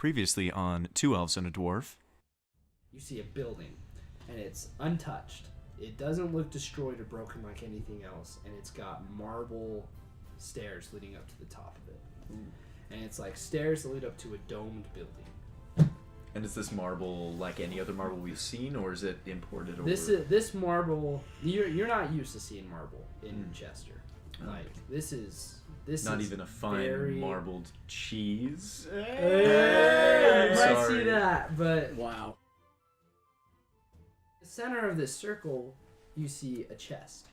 Previously on Two Elves and a Dwarf. You see a building, and it's untouched. It doesn't look destroyed or broken like anything else, and it's got marble stairs leading up to the top of it. Ooh. And it's like stairs that lead up to a domed building. And is this marble like any other marble we've seen, or is it imported? Or... This marble, you're not used to seeing marble in Chester. Like this is not even a fine marbled cheese. Hey, you might see that, but wow. The center of this circle, you see a chest.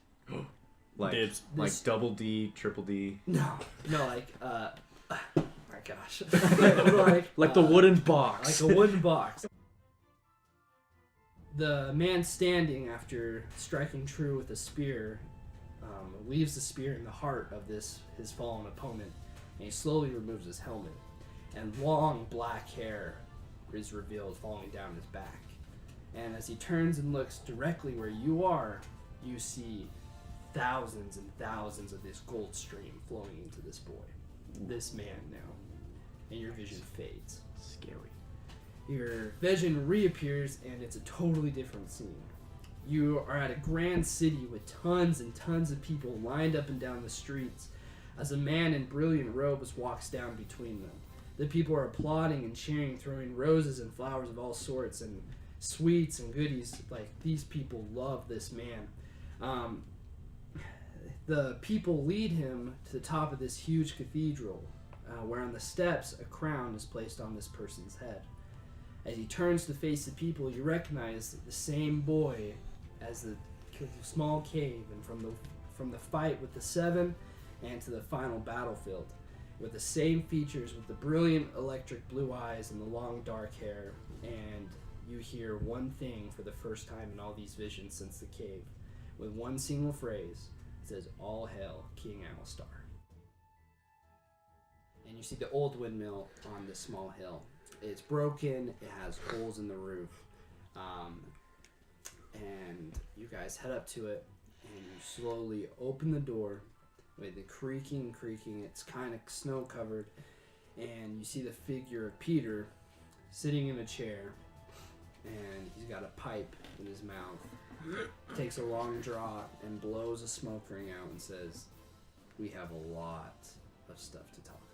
Like Dibs. Like double D, triple D. No, like my gosh, like the wooden box. Like a wooden box. The man standing after striking true with a spear leaves the spear in the heart of his fallen opponent, and he slowly removes his helmet, and long black hair is revealed falling down his back. And as he turns and looks directly where you are, you see thousands and thousands of this gold stream flowing into this boy, this man now, and your vision fades. Scary. Your vision reappears, and it's a totally different scene. You are at a grand city with tons and tons of people lined up and down the streets as a man in brilliant robes walks down between them. The people are applauding and cheering, throwing roses and flowers of all sorts and sweets and goodies. Like, these people love this man. The people lead him to the top of this huge cathedral, where on the steps a crown is placed on this person's head. As he turns to face the people, you recognize the same boy as the small cave, and from the fight with the Seven and to the final battlefield, with the same features, with the brilliant electric blue eyes and the long dark hair. And you hear one thing for the first time in all these visions since the cave, with one single phrase. It says, "All hail King Alistar." And you see the old windmill on this small hill. It's broken, it has holes in the roof, and you guys head up to it, and you slowly open the door with the creaking, it's kind of snow covered, and you see the figure of Peter sitting in a chair, and he's got a pipe in his mouth, takes a long draw and blows a smoke ring out and says, "We have a lot of stuff to talk about."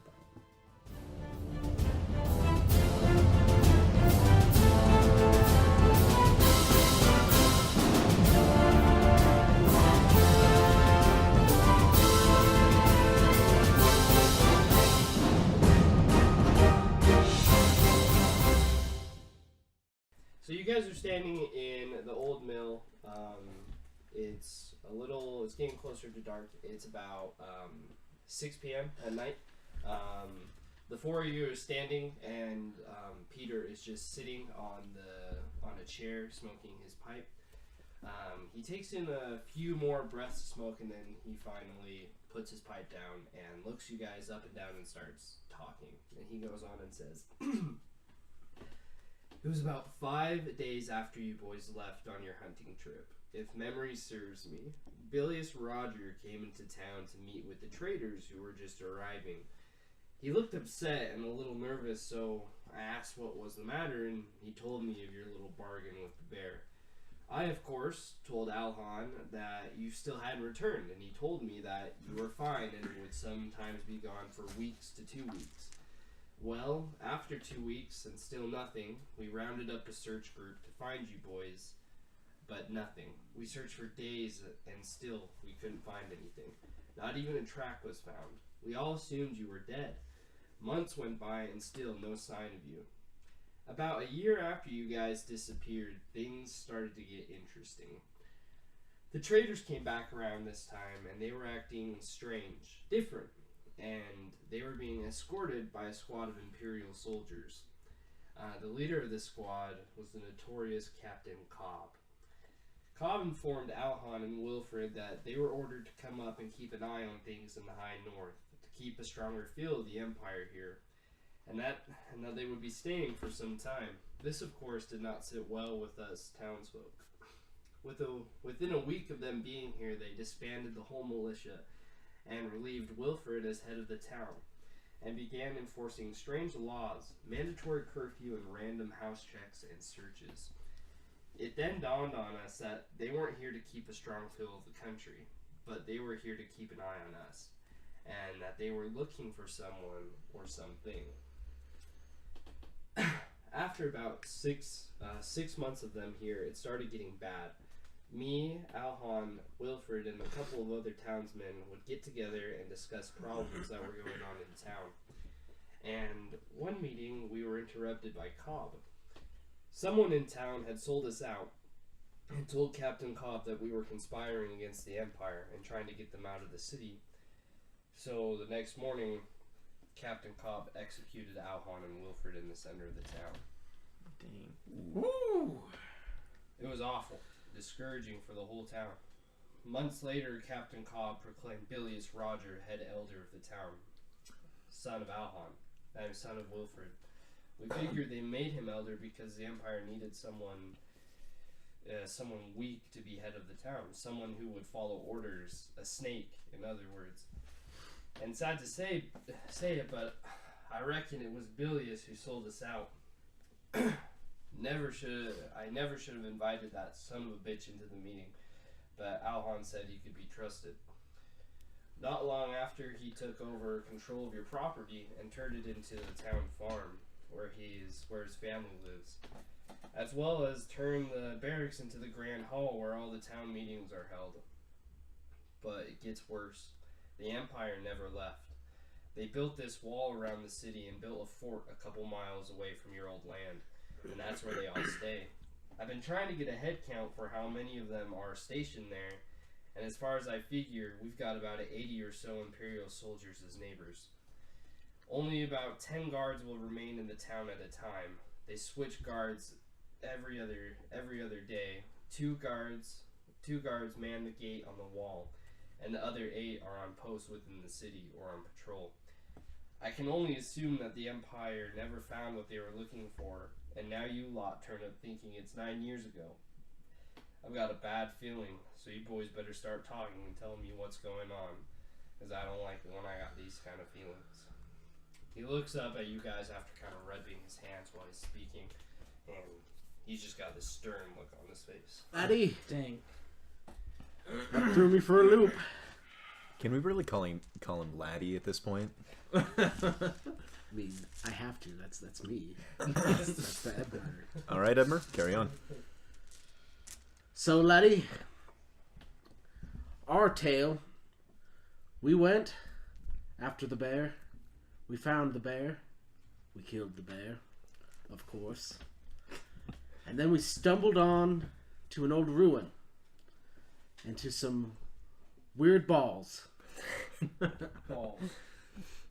So you guys are standing in the old mill. It's getting closer to dark. It's about 6 p.m. at night. The four of you are standing, and Peter is just sitting on a chair smoking his pipe. He takes in a few more breaths of smoke, and then he finally puts his pipe down and looks you guys up and down and starts talking. And he goes on and says, "It was about 5 days after you boys left on your hunting trip. If memory serves me, Bilious Roger came into town to meet with the traders who were just arriving. He looked upset and a little nervous, so I asked what was the matter, and he told me of your little bargain with the bear. I, of course, told Alhan that you still hadn't returned, and he told me that you were fine and would sometimes be gone for weeks to 2 weeks. Well, after 2 weeks and still nothing, we rounded up a search group to find you boys, but nothing. We searched for days and still we couldn't find anything. Not even a track was found. We all assumed you were dead. Months went by and still no sign of you. About a year after you guys disappeared, things started to get interesting. The traders came back around this time and they were acting strange, different. And they were being escorted by a squad of Imperial soldiers. The leader of this squad was the notorious Captain Cobb. Cobb informed Alhan and Wilfred that they were ordered to come up and keep an eye on things in the high north, to keep a stronger feel of the Empire here, and that they would be staying for some time. This, of course, did not sit well with us townsfolk. Within a week of them being here, they disbanded the whole militia and relieved Wilfred as head of the town. and began enforcing strange laws, mandatory curfew, and random house checks and searches. It then dawned on us that they weren't here to keep a strong feel of the country, but they were here to keep an eye on us, and that they were looking for someone or something. After about six months of them here, it started getting bad. Me, Alhon, Wilfred, and a couple of other townsmen would get together and discuss problems that were going on in town. And one meeting, we were interrupted by Cobb. Someone in town had sold us out and told Captain Cobb that we were conspiring against the Empire and trying to get them out of the city. So the next morning, Captain Cobb executed Alhon and Wilfred in the center of the town. Dang. Woo! It was awful, discouraging for the whole town. Months later, Captain Cobb proclaimed Bilius Roger head elder of the town, son of Alhon, and son of Wilfred. We figured they made him elder because the Empire needed someone weak to be head of the town, someone who would follow orders, a snake, in other words. And sad to say it, but I reckon it was Bilius who sold us out. I never should have invited that son of a bitch into the meeting, but Alhon said he could be trusted. Not long after, he took over control of your property and turned it into the town farm, where his family lives, as well as turned the barracks into the grand hall where all the town meetings are held. But it gets worse. The Empire never left. They built this wall around the city and built a fort a couple miles away from your old land, and that's where they all stay. I've been trying to get a head count for how many of them are stationed there, and as far as I figure, we've got about 80 or so Imperial soldiers as neighbors. Only about 10 guards will remain in the town at a time. They switch guards every other day. Two guards man the gate on the wall, and the other 8 are on post within the city or on patrol. I can only assume that the Empire never found what they were looking for, and now you lot turn up thinking it's 9 years ago. I've got a bad feeling, so you boys better start talking and telling me what's going on, because I don't like it when I got these kind of feelings. He looks up at you guys after kind of rubbing his hands while he's speaking, and he's just got this stern look on his face. Laddie, Dang. that threw me for a loop. Can we really call him Laddie at this point? I mean, I have to. That's me. That's the Edgar. All right, Edmer, carry on. So, Laddie, our tale. We went after the bear. We found the bear. We killed the bear, of course. And then we stumbled on to an old ruin and to some weird balls.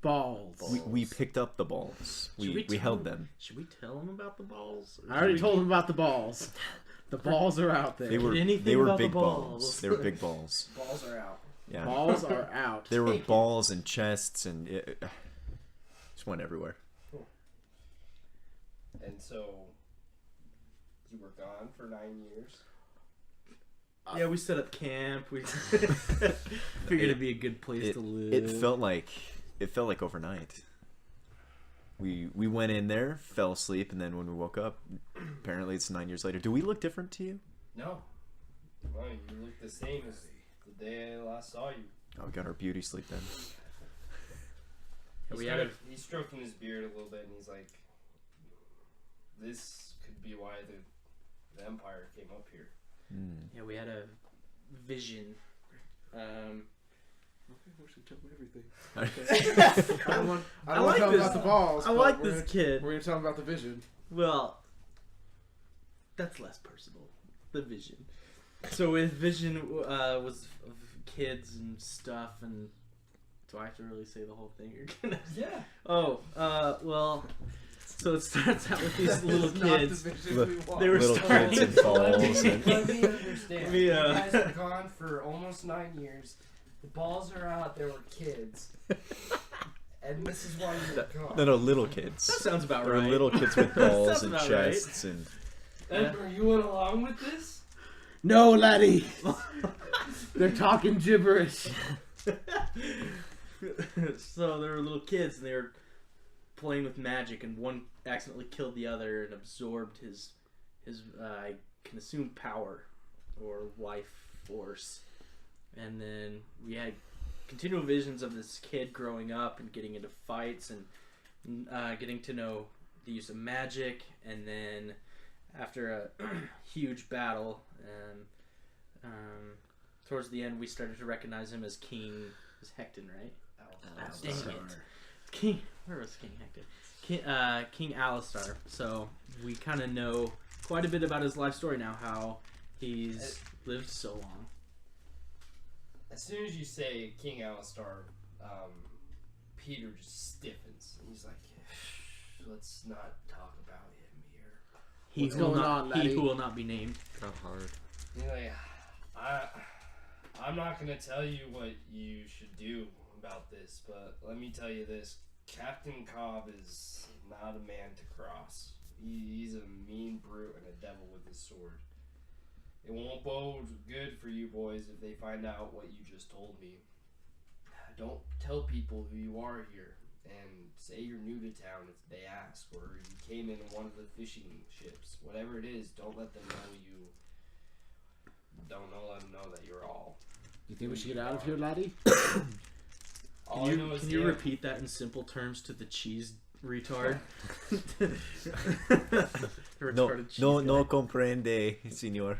Balls. We picked up the balls. We held them. Should we tell him about the balls? Or I already should told him about the balls. The balls are out there. They were anything about the big balls. They were big balls. Balls are out. Yeah. Balls are out. There were balls and chests and it just went everywhere. And so, you were gone for 9 years? Yeah, we set up camp. We figured it'd be a good place to live. It felt like overnight. We went in there, fell asleep, and then when we woke up, apparently it's 9 years later. Do we look different to you? No. No, you look the same as the day I last saw you. Oh, we got our beauty sleep then. He's stroking his beard a little bit, and he's like, "This could be why the Empire came up here." Yeah, we had a vision. We should tell him everything. I don't want to tell him about the balls. I like this kid. We're going to tell him about the vision. Well, that's less personal. The vision. So his vision was of kids and stuff, and do I have to really say the whole thing? Yeah. Oh, well, so it starts out with these little kids. They were Little starting kids and balls. Let me understand. We, You guys are gone for almost 9 years. The balls are out. There were kids. And this is why you were gone. No, little kids. That sounds about There right. were little kids with balls Sounds and about chests and. Edgar, you went along with this? No, Laddie. They're talking gibberish. So there were little kids, and they were playing with magic, and one accidentally killed the other and absorbed his I can assume power or life force. And then we had continual visions of this kid growing up and getting into fights and getting to know the use of magic. And then after a huge battle, towards the end, we started to recognize him as King. It was Hecton, right? Dang it. King. Where was King Hecton? King Alistar. So we kind of know quite a bit about his life story now, how he's lived so long. As soon as you say King Alistar, Peter just stiffens. And he's like, let's not talk about him here. What's going on, He laddie? who will not be named. Got hard. He's like, I'm not going to tell you what you should do about this, but let me tell you this. Captain Cobb is not a man to cross. He's a mean brute and a devil with his sword. It won't bode good for you boys if they find out what you just told me. Don't tell people who you are here, and say you're new to town if they ask, or you came in one of the fishing ships. Whatever it is, don't let them know you. Don't let them know that you're all. You think we should get out of here, laddie? All I know is Can you repeat that in simple terms to the cheese retard? No comprende, señor.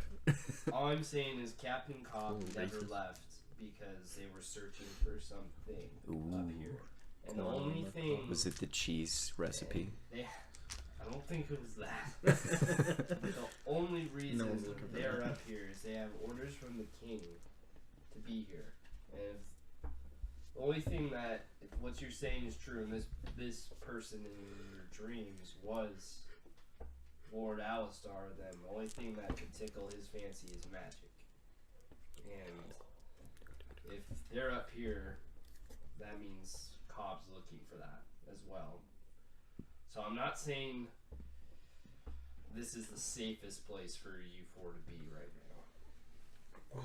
All I'm saying is Captain Cobb never left because they were searching for something up here. And the only thing... Was it the cheese recipe? I don't think it was that. The only reason they're up here is they have orders from the king to be here. And the only thing that, if what you're saying is true, and this person in your dreams was Lord Alistar, then the only thing that could tickle his fancy is magic. And if they're up here, that means Cobb's looking for that as well. So I'm not saying this is the safest place for you four to be right now.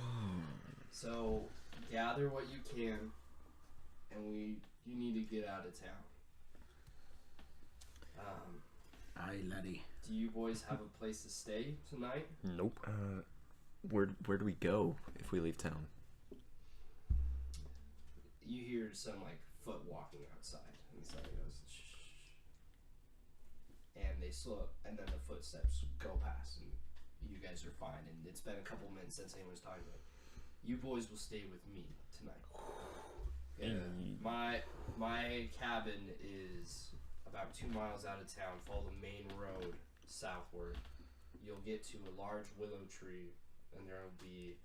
So gather what you can, and you need to get out of town. Aye, laddie. Do you boys have a place to stay tonight? Nope. Where do we go if we leave town? You hear some like foot walking outside, and somebody goes, shh. And they slow, and then the footsteps go past, and you guys are fine. And it's been a couple minutes since anyone was talking about it. You boys will stay with me tonight. Yeah. My cabin is about 2 miles out of town. Follow the main road southward. You'll get to a large willow tree, and there will be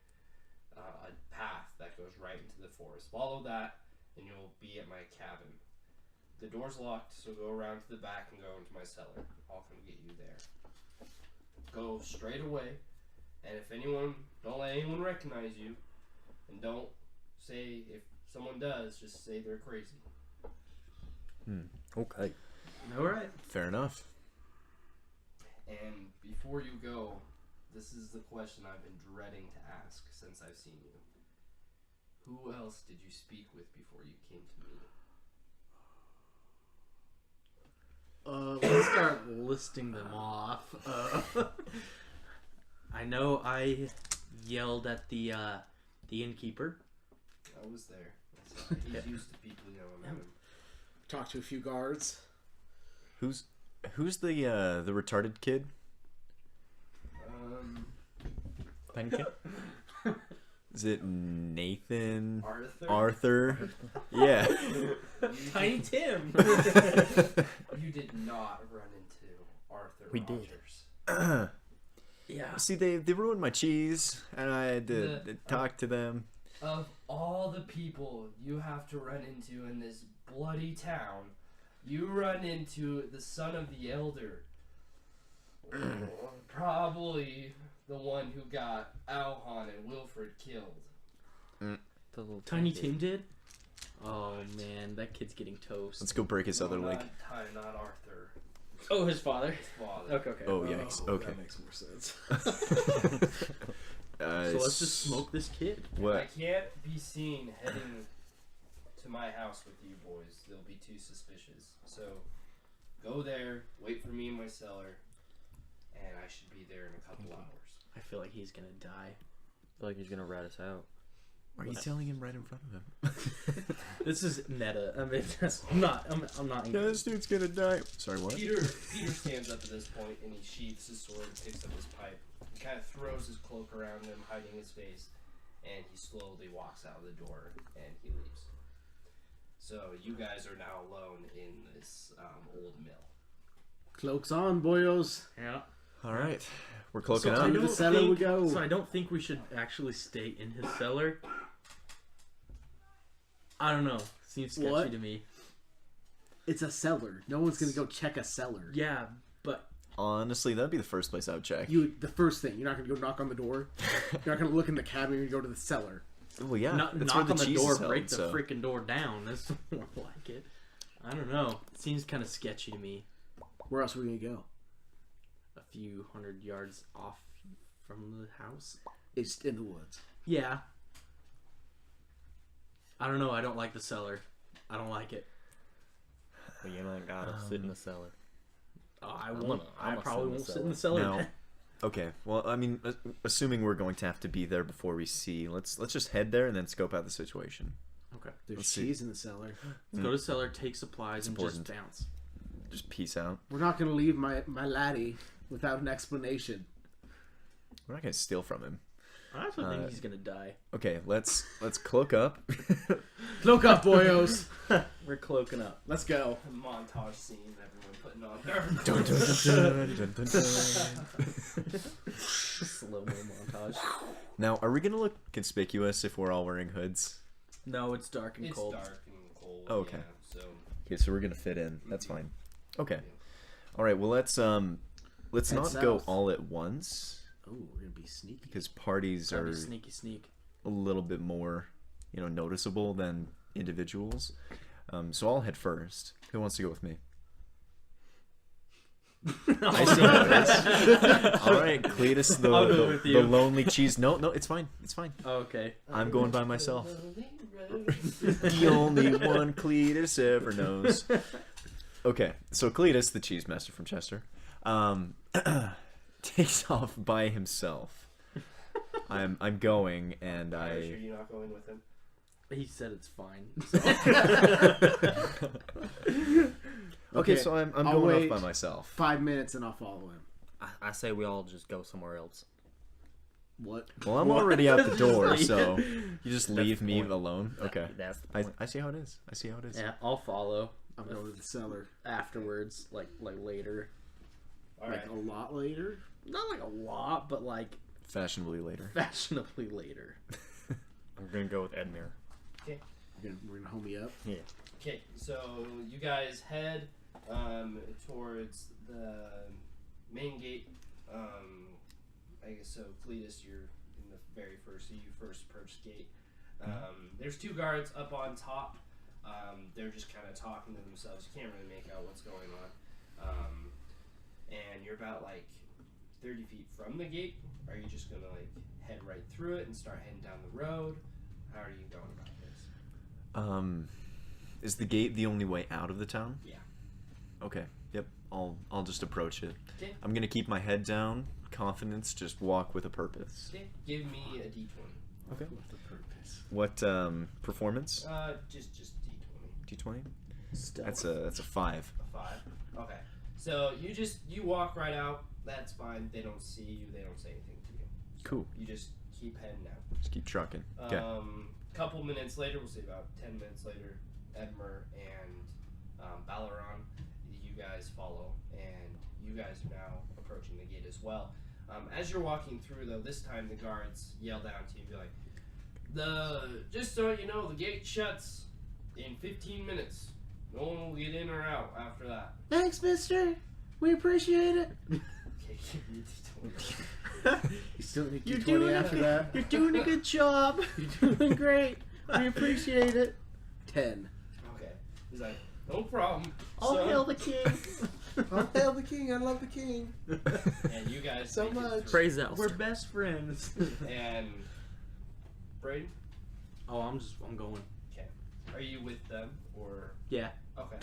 a path that goes right into the forest. Follow that, and you'll be at my cabin. The door's locked, so go around to the back and go into my cellar. I'll come get you there. Go straight away, and don't let anyone recognize you, and don't say, if someone does, just say they're crazy. Okay. Alright. Fair enough. And before you go, this is the question I've been dreading to ask since I've seen you. Who else did you speak with before you came to me? Let's start listing them off. I know I yelled at the innkeeper. I was there. He's used to people yelling at him. Talk to a few guards. Who's the retarded kid? Tiny kid? Is it Nathan? Arthur? Yeah. Tiny Tim. You did not run into Arthur We did. Rogers. Yeah. See, they ruined my cheese, and I had to talk to them. Of all the people you have to run into in this bloody town, you run into the son of the elder. Probably the one who got Alhan and Wilfred killed. Tiny Tim did? Oh man, that kid's getting toast. Let's go break his other leg. Not Arthur. Oh, his father? His father. Okay. Oh, yikes. Okay. That makes more sense. So let's just smoke this kid. What? I can't be seen heading to my house with you boys, they'll be too suspicious. So go there, wait for me in my cellar, and I should be there in a couple hours. I feel like he's gonna die. I feel like he's gonna rat us out. Are you telling him right in front of him? This is meta. I mean, I'm not. Yeah, this dude's gonna die. Sorry, what? Peter stands up at this point and he sheaths his sword and picks up his pipe. He kind of throws his cloak around him, hiding his face, and he slowly walks out of the door and he leaves. So you guys are now alone in this old mill. Cloaks on, boyos. Yeah. All right, we're cloaking So up. To the cellar we go. So I don't think we should actually stay in his cellar. I don't know. Seems sketchy What? to me. It's a cellar. No one's gonna go check a cellar. Yeah, but Honestly, that'd be the first place I would check. The first thing. You're not gonna go knock on the door. You're not gonna look in the cabinet and go to the cellar. Well, yeah, not that's knock where on the cheese door, is held, break the so. freaking door down. That's more like it. I don't know. It seems kind of sketchy to me. Where else are we gonna go? A few hundred yards off from the house. It's in the woods. Yeah. I don't know. I don't like the cellar. I don't like it. But you ain't gotta sit in the cellar. Oh, I I'm won't. gonna I sit probably in the won't sit in the cellar. No. then. Okay, well, I mean, assuming we're going to have to be there before we see, let's just head there and then scope out the situation. Okay. There's Let's see. cheese in the cellar. Let's go to cellar, take supplies, It's and important. just bounce. Just peace out. We're not gonna leave my laddie without an explanation. We're not gonna steal from him. I also think he's gonna die. Okay, let's cloak up. Cloak up, boyos. We're cloaking up. Let's go. Montage scene, everyone putting on their Dun, dun, dun, dun, dun, dun. Slow-mo montage. Now, are we gonna look conspicuous if we're all wearing hoods? No, it's dark and It's cold. dark and cold. Oh, okay. Yeah, so Okay, so we're gonna fit in. That's fine. Okay. All right. Well, let's not Head go south. all at once Oh, we're gonna be sneaky. because parties Gotta are be sneaky sneak. a little bit more, noticeable than individuals. So I'll head first. Who wants to go with me? I see how it is. All right, Cletus, I'll go with the you. lonely cheese. No, it's fine. It's fine. Oh, okay. I'm going by myself. The only one Cletus ever knows. Okay, so Cletus, the cheese master from Chester, takes off by himself. I'm going, and are you I. sure you're not going with him? He said it's fine. Okay, so I'm I'll going wait off by myself. 5 minutes and I'll follow him. I say we all just go somewhere else. What? Well, I'm already out the door, Just so you just leave the me point. alone. Okay, That's the I point. see how it is. I see how it is. Yeah, I'll follow I'm going to the cellar. afterwards, like later. All Like right. a lot later. Not like a lot, but like Fashionably later. fashionably later. I'm gonna go with Edmure. We're gonna home me up. Yeah. Okay, so you guys head towards the main gate. I guess so. Cletus, you're in the very first. So you first approach the gate. There's two guards up on top. They're just kind of talking to themselves. You can't really make out what's going on. And you're about like 30 feet from the gate. Are you just gonna like head right through it and start heading down the road? How are you going about this? Is the gate the only way out of the town? Yeah. Okay. Yep. I'll just approach it. Okay. I'm gonna keep my head down, confidence, just walk with a purpose. Okay. Give me a d20. Okay. What's the purpose? What performance? Just d20. D20. Stealth. That's a 5. A 5. Okay. So you walk right out. That's fine. They don't see you. They don't say anything to you. So Cool. You just keep heading out. Just keep trucking. Okay. Couple minutes later, we'll say about 10 minutes later, Edmer and Balaron, you guys follow, and you guys are now approaching the gate as well. As you're walking through, though, this time the guards yell down to you and be like, just so you know, the gate shuts in 15 minutes. No one will get in or out after that. Thanks, mister. We appreciate it. Okay, give me a d20. You still need You're 20 doing after it. that. You're doing a good job. You're doing great. We appreciate it. 10. Okay. He's like, no problem. All son." hail the king. Oh, hail the king! I love the king. And you guys So make it much. through. Praise Elves. We're best friends. And Braden? Oh, I'm going. Are you with them or? Yeah. Okay.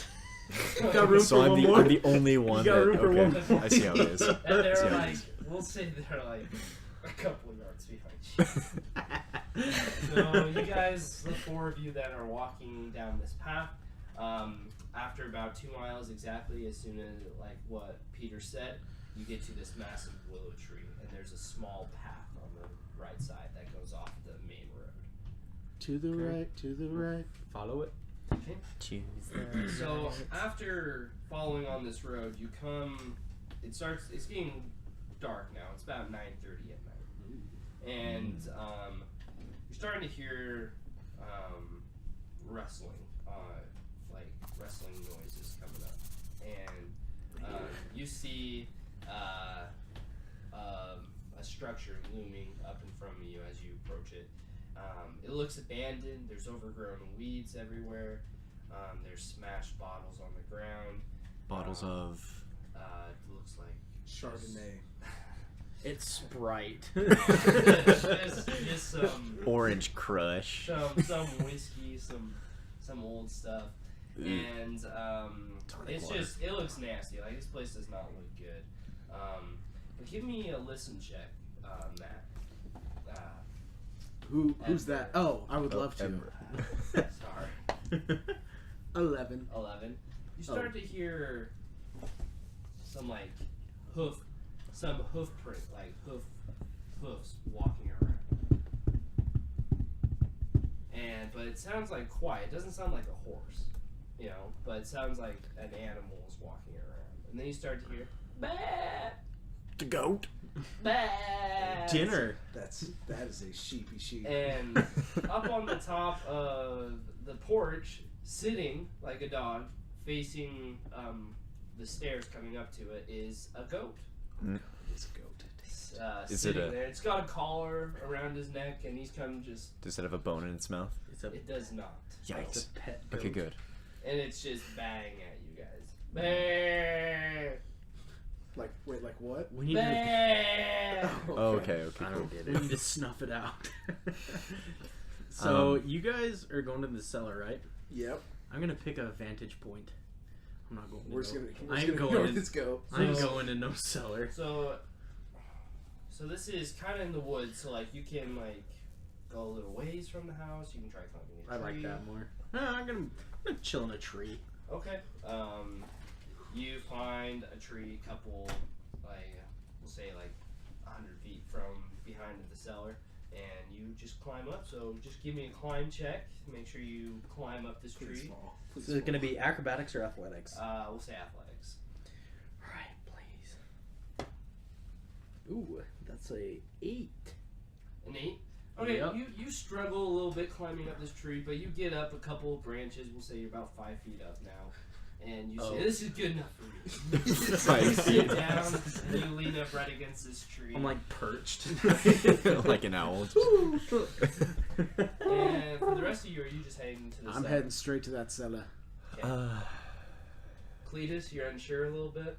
Got room So for I'm one the more? I'm the only one got that room for okay. one more? I see how it is. And See they're how it like, is. we'll say they're like a couple of yards behind you. So you guys, the four of you that are walking down this path, after about 2 miles exactly, as soon as like what Peter said, you get to this massive willow tree, and there's a small path on the right side that goes off the main road. To the right, to the right. Follow it. Okay. So after following on this road, you come. It's getting dark now. It's about 9:30 at night, and you're starting to hear rustling, like rustling noises coming up, and you see a structure looming up in front of you as you approach it. It looks abandoned. There's overgrown weeds everywhere. There's smashed bottles on the ground. Bottles of It looks like Chardonnay. It's Sprite. just some Orange Crush. some whiskey, some old stuff, and it's water. just it looks nasty. Like this place does not look good. But give me a listen check, Matt. Who's that? Oh, I would love to. Ember. Sorry. 11. 11. You start to hear some like hoof print, like hoofs walking around. But it sounds like quiet. It doesn't sound like a horse, but it sounds like an animal is walking around. And then you start to hear bah, The goat. bah. Dinner. That is a sheepy sheep. And up on the top of the porch, sitting like a dog, facing the stairs coming up to it, is a goat. It's a goat. Is Sitting it a- there. It's got a collar around his neck, and he's kind of just. Does it have a bone in its mouth? It's a It does not. Yikes. pet. Okay, good. And it's just bang at you guys. Bah, Like, wait, like what? We need bah. to. Oh, okay, I cool. don't get We it. need to snuff it out. So you guys are going to the cellar, right? Yep. I'm gonna pick a vantage point. I'm not going. We're To just no, gonna, I we're just ain't gonna going. go. Let's go. I ain't So- going to no cellar. So this is kind of in the woods, so like you can like go a little ways from the house. You can try climbing a I tree. like that more. I'm gonna chill in a tree. Okay. You find a tree, couple, like we'll say like 100 feet from behind the cellar, and you just climb up. So just give me a climb check. Make sure you climb up this Please tree. fall. Please Is it gonna fall. be acrobatics or athletics? We'll say athletics. Alright, please. Ooh, that's a 8. An 8. Okay, Yep. you struggle a little bit climbing up this tree, but you get up a couple of branches. We'll say you're about 5 feet up now, and you say, "This is good enough for me." You 5 sit feet. down and you lean up right against this tree. I'm like perched. Like an owl. and for the rest of you, are you just heading to the I'm cellar? heading straight to that cellar. Cletus, you're unsure a little bit.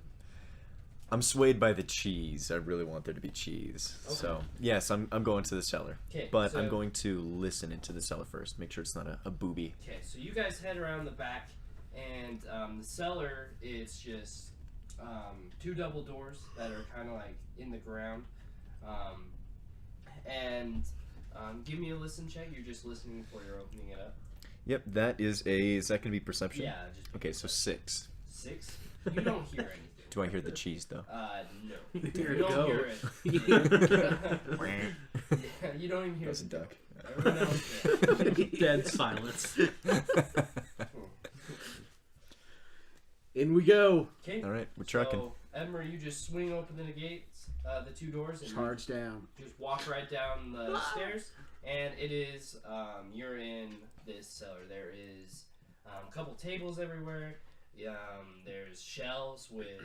I'm swayed by the cheese. I really want there to be cheese. Okay. So, yes, I'm going to the cellar. Okay, But so, I'm going to listen into the cellar first. Make sure it's not a booby. Okay, so you guys head around the back, and the cellar is just 2 double doors that are kind of like in the ground. Give me a listen check. You're just listening before you're opening it up. Yep, that is is that going to be perception? Yeah, just Okay, so 6. 6. You don't hear anything. Do I hear the cheese, though? No. Here You it don't goes. hear it. Yeah, you don't even hear That was a it. duck. Everyone else did. Dead silence. In we go. Okay. All right, we're trucking. So, Edmer, you just swing open the gates, the 2 doors, and Charge down. you just walk right down the stairs, and it is, you're in this cellar. There is a couple tables everywhere. There's shelves with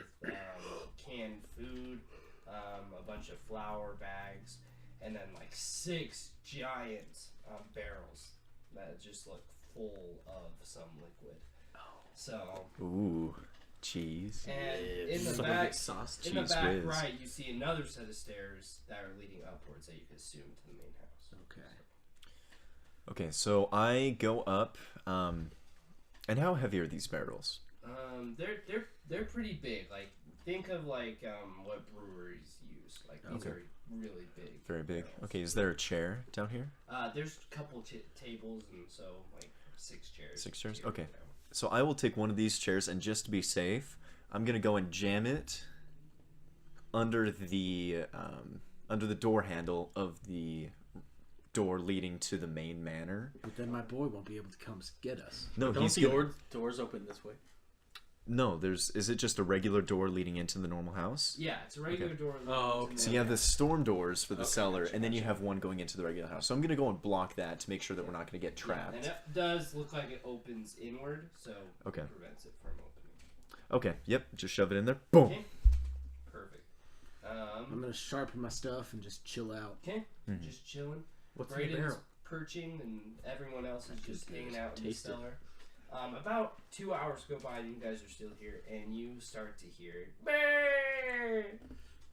canned food, a bunch of flour bags, and then like 6 giant barrels that just look full of some liquid. So, Ooh, cheese. and in the Some back, sauce. in the cheese back whiz. right, you see another set of stairs that are leading upwards that you can assume to the main house. Okay. Okay, so I go up. And how heavy are these barrels? They're pretty big. Like think of like what breweries use. Like these Okay. are really big. Very big. barrels. Okay, is there a chair down here? There's a couple tables and so like 6 chairs. 6 chairs? here, Okay. you know. So I will take one of these chairs, and just to be safe, I'm gonna go and jam it under the door handle of the door leading to the main manor. But then my boy won't be able to come get us. No, Don't he's the gonna... doors open this way? No, is it just a regular door leading into the normal house? Yeah, it's a regular door. Oh, okay. So you have the storm doors for the Okay, cellar, gotcha, and then you gotcha. have one going into the regular house. So I'm gonna go and block that to make sure that we're not gonna get trapped. And it does look like it opens inward, so Okay. it prevents it from opening. Okay, yep, just shove it in there. Boom. Okay. Perfect. I'm gonna sharpen my stuff and just chill out. Okay. Mhm. Just chilling. What's in the Braden's barrel? perching, and everyone else is just hanging out in the Taste it. cellar. About 2 hours go by, and you guys are still here, and you start to hear.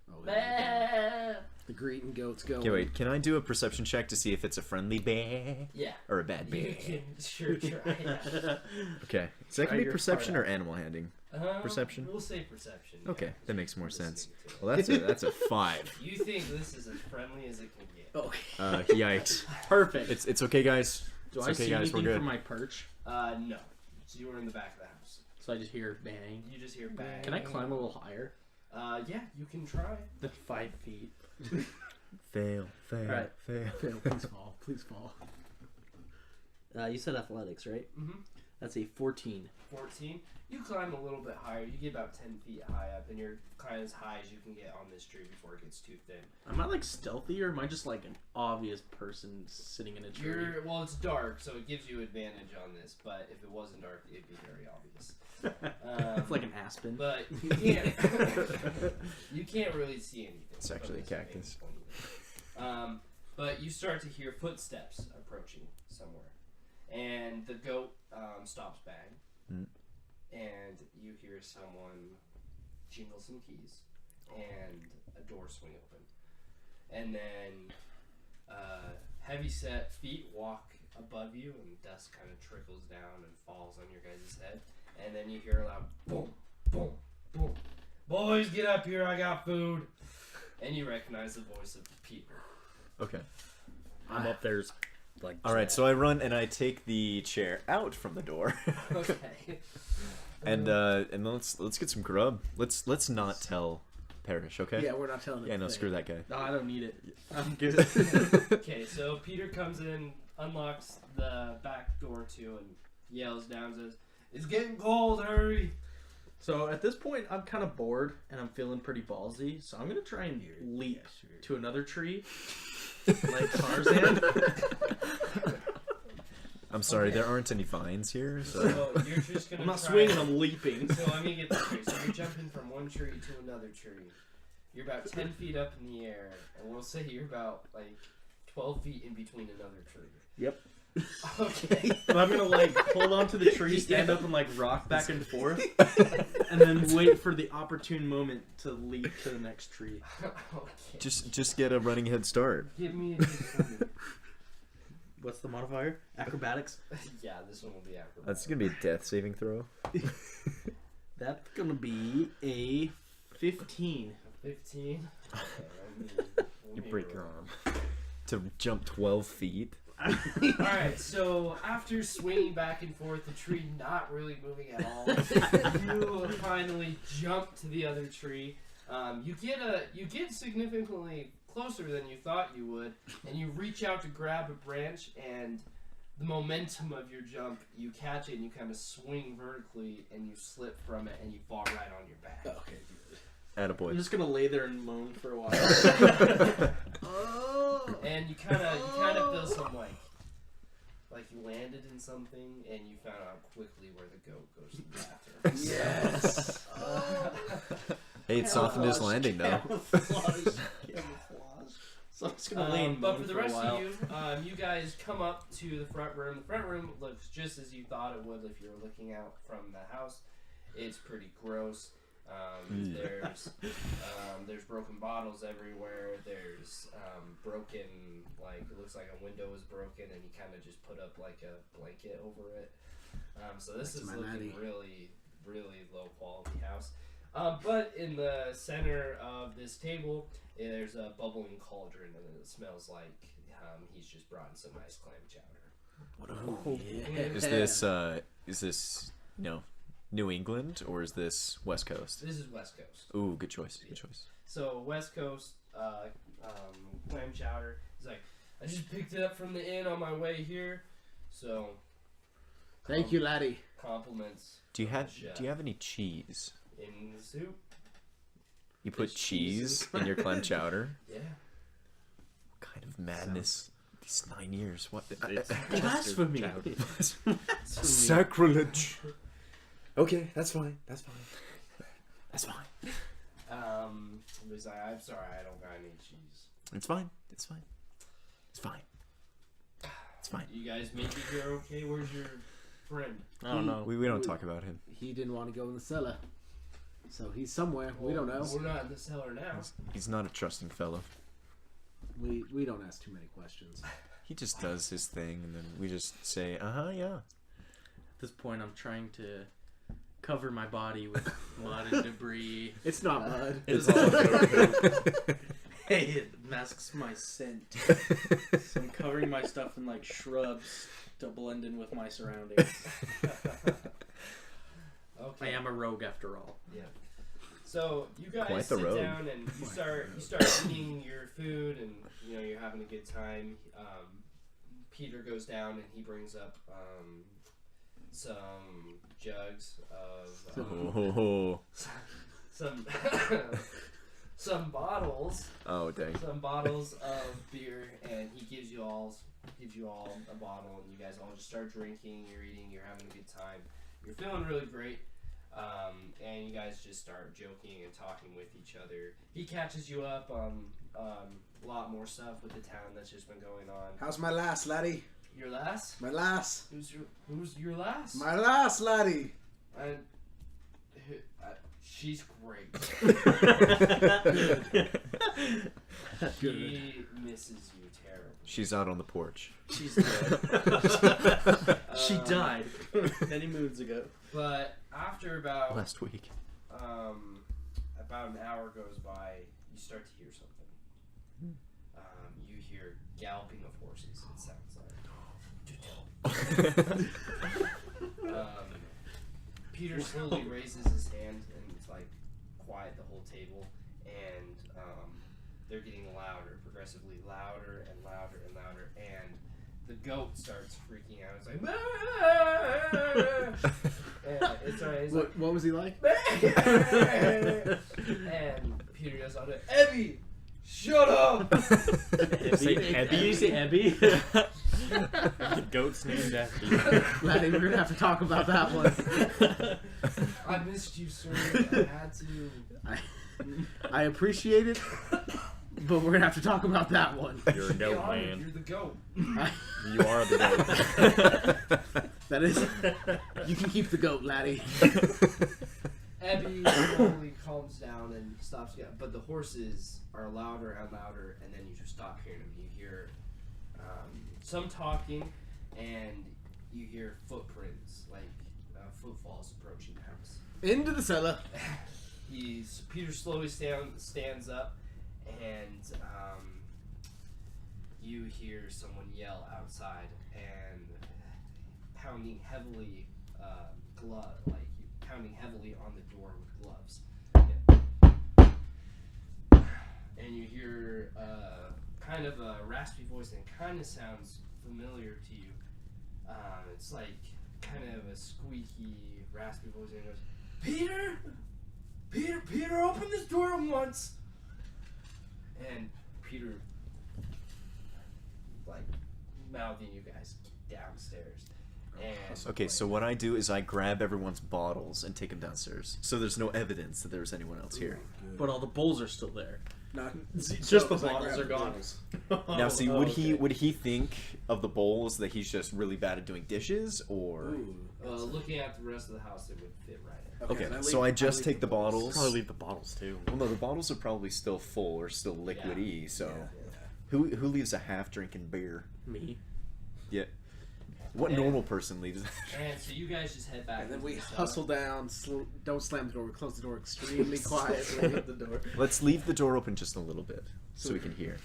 Oh, yeah. The greeting goats go. Okay, wait, can I do a perception check to see if it's a friendly bear Yeah. or a bad bear? You can sure try that. Okay, so that Try can be your perception part or animal handling. Perception? We'll say perception. yeah. Okay, that makes more sense. Listening to it. Well, that's a 5. You think this is as friendly as it can get? Okay. Yikes. Perfect. It's okay, guys. Do It's I okay, see guys. We're anything good. from my perch? No. So you were in the back of the house. So I just hear bang. You just hear bang. Can I climb a little higher? Yeah, you can try. Than 5 feet. Fail, Alright. fail. Fail, please fall. Please fall. You said athletics, right? Mm-hmm. That's a 14. 14. You climb a little bit higher. You get about 10 feet high up, and you're kind of as high as you can get on this tree before it gets too thin. Am I like stealthy, or am I just like an obvious person sitting in a tree? Well, it's dark, so it gives you advantage on this. But if it wasn't dark, it'd be very obvious. It's like an aspen. But you can't. You can't really see anything. It's actually a from this cactus. vantage point. But you start to hear footsteps approaching somewhere, and the goat stops bang, Mm. and you hear someone jingle some keys, and a door swing open, and then heavy-set feet walk above you, and dust kind of trickles down and falls on your guys' head, and then you hear a loud boom, boom, boom. Boys, get up here! I got food. And you recognize the voice of Peter. Okay. I'm up there's like. All right, so I run and I take the chair out from the door, Okay. and let's get some grub. Let's not tell Parrish, okay? Yeah, we're not telling him. Yeah, no, screw that guy. No, I don't need it. I'm good. Okay, so Peter comes in, unlocks the back door too, and yells down, says, "It's getting cold, hurry!" So at this point, I'm kind of bored and I'm feeling pretty ballsy. So I'm gonna try and leap to another tree, like Tarzan. I'm sorry, Okay. there aren't any vines here, so So you're just gonna I'm not try- swinging. I'm leaping. So let me get this straight. So you're jumping from one tree to another tree. You're about 10 feet up in the air, and we'll say you're about like 12 feet in between another tree. Yep. Okay. But I'm gonna like hold on to the tree, stand up, and like rock back and forth, and then wait for the opportune moment to leap to the next tree. Okay. just get a running head start. Give me a hit. What's the modifier? Acrobatics. Yeah, this one will be acrobatic. That's gonna be a death saving throw. That's gonna be a 15. 15. Okay, You break your arm. To jump 12 feet. Alright, so after swinging back and forth, the tree not really moving at all, you finally jump to the other tree. You get significantly closer than you thought you would, and you reach out to grab a branch, and the momentum of your jump, you catch it and you kind of swing vertically, and you slip from it, and you fall right on your back. Okay, good. I'm Attaboy. just gonna lay there and moan for a while. And you kind of feel some like you landed in something, and you found out quickly where the goat goes to the bathroom. Yes. Hey, it softened his landing though. Camouflage. So I'm just gonna lay and But moan for the for a rest while. of you, you guys come up to the front room. The front room looks just as you thought it would if you were looking out from the house. It's pretty gross. There's There's broken bottles everywhere. There's broken, like, it looks like a window is broken, and he kind of just put up like a blanket over it. So this That's is my looking laddie. really, really low quality house. But in the center of this table, there's a bubbling cauldron, and it smells like he's just brought in some nice clam chowder. Oh, yeah. Is this New England or is this West Coast? This is West Coast. Ooh, good choice. Good choice. So West Coast clam chowder. He's like, I just picked it up from the inn on my way here. So Thank you, laddie. compliments. Do you have Chef. any cheese? In the soup? You put There's cheese in your clam chowder? Yeah. What kind of madness? These 9 years. What? It's Blasphemy. Sacrilege. Okay, that's fine. That's fine. That's fine. He's like, I'm sorry, I don't got any cheese. It's fine. It's fine. It's fine. It's fine. You guys make it here okay? Where's your friend? I don't know. We don't talk about him. He didn't want to go in the cellar. So he's somewhere. We don't know. We're not in the cellar now. He's not a trusting fellow. We don't ask too many questions. He just does his thing, and then we just say, yeah. At this point, I'm trying to cover my body with mud and debris. It's not mud. It's all Hey, it masks my scent. So I'm covering my stuff in like shrubs to blend in with my surroundings. Okay. I am a rogue after all. Yeah. So you guys Quite the sit road. down and you start eating your food, and you're having a good time. Peter goes down and he brings up some jugs of Oh, some some bottles dang. some bottles of beer, and he gives you all a bottle, and you guys all just start drinking. You're eating. You're having a good time. You're feeling really great. And you guys just start joking and talking with each other. He catches you up on a lot more stuff with the town that's just been going on. How's my lass, laddie? Your last? My lass. Who's your last? My lass, laddie. She's great. Good. He misses you terribly. She's out on the porch. She's dead. She died many moons ago. But after about Last week. about an hour goes by, you start to hear something. You hear galloping of horses. It sounds like. Peter slowly raises his hand, and it's like quiet the whole table, and they're getting louder, progressively louder and louder and louder, and the goat starts freaking out. It's like, and it's like, What was he like? and Peter goes on to, Ebby, shut up! Say Ebby? Did you say Ebby? The goat's named after you. Laddie, we're gonna have to talk about that one. I missed you, sir. I had to. I appreciate it, but we're gonna have to talk about that one. You're a Be goat, honored, man. You're the goat. You are the goat. That is, you can keep the goat, laddie. Abby slowly calms down and stops again, but the horses are louder and louder, and then you just stop hearing them. You hear some talking, and you hear footprints, like footfalls approaching the house. Into the cellar. Peter slowly stands up, and you hear someone yell outside and pounding heavily, pounding heavily on the door with gloves. And you hear kind of a raspy voice, and it kind of sounds familiar to you. It's like kind of a squeaky, raspy voice, and it goes, Peter! Peter, open this door at once! And Peter, like, mouthing you guys downstairs. And Okay, so what I do is I grab everyone's bottles and take them downstairs, so there's no evidence that there's anyone else here. But all the bowls are still there. Not Just the bottles are gone. Now, see, Oh, would okay. he think of the bowls that he's just really bad at doing dishes, or? Ooh. Looking at the rest of the house, it would fit right in. Okay, then so I just take the bowls. bottles. Probably leave the bottles too. Well, no, the bottles are probably still full or still liquidy. So, Yeah. who leaves a half drinking beer? Me. Yeah. What Yeah. normal person leaves? And so you guys just head back. And then into we the cellar. hustle down. Don't slam the door. We close the door extremely quietly. At the door. Let's leave the door open just a little bit so we can hear.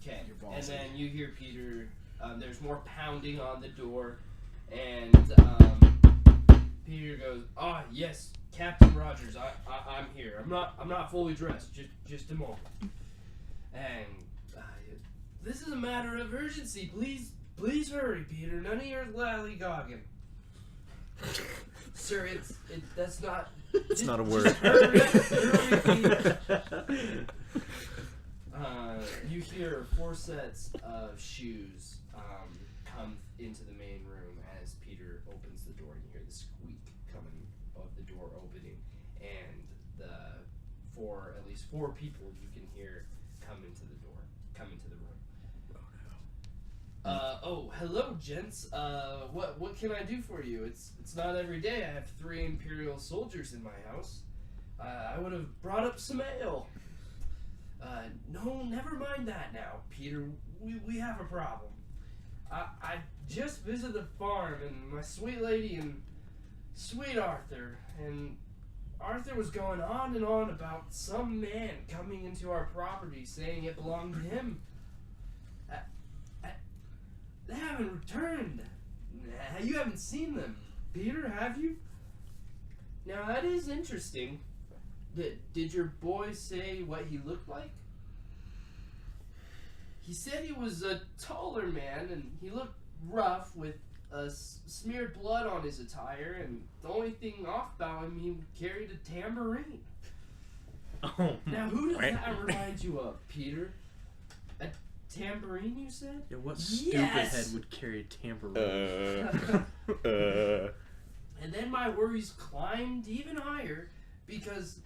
Okay, Your and balls then in. you hear Peter. There's more pounding on the door, and Peter goes, "Ah, yes, Captain Rogers, I'm here. I'm not fully dressed. Just a moment. And this is a matter of urgency. Please hurry, Peter. None of your lollygogging." Sir, that's not. It's not a word. Hurry, Peter. You hear 4 sets of shoes come into the main room as Peter opens the door, and you hear the squeak coming of the door opening, and at least 4 people you can hear come into the room. Oh, hello, gents. What can I do for you? It's not every day I have 3 Imperial soldiers in my house. I would have brought up some ale. No, never mind that now, Peter. We have a problem. I just visited the farm, and my sweet lady and sweet Arthur, and Arthur was going on and on about some man coming into our property saying it belonged to him. They haven't returned. You haven't seen them, Peter, have you? Now that is interesting. Did your boy say what he looked like? He said he was a taller man, and he looked rough with smeared blood on his attire, and the only thing off about him, he carried a tambourine. Oh. Now, who does that remind you of, Peter? A tambourine, you said? Yeah, what stupid Yes! head would carry a tambourine? And then my worries climbed even higher, because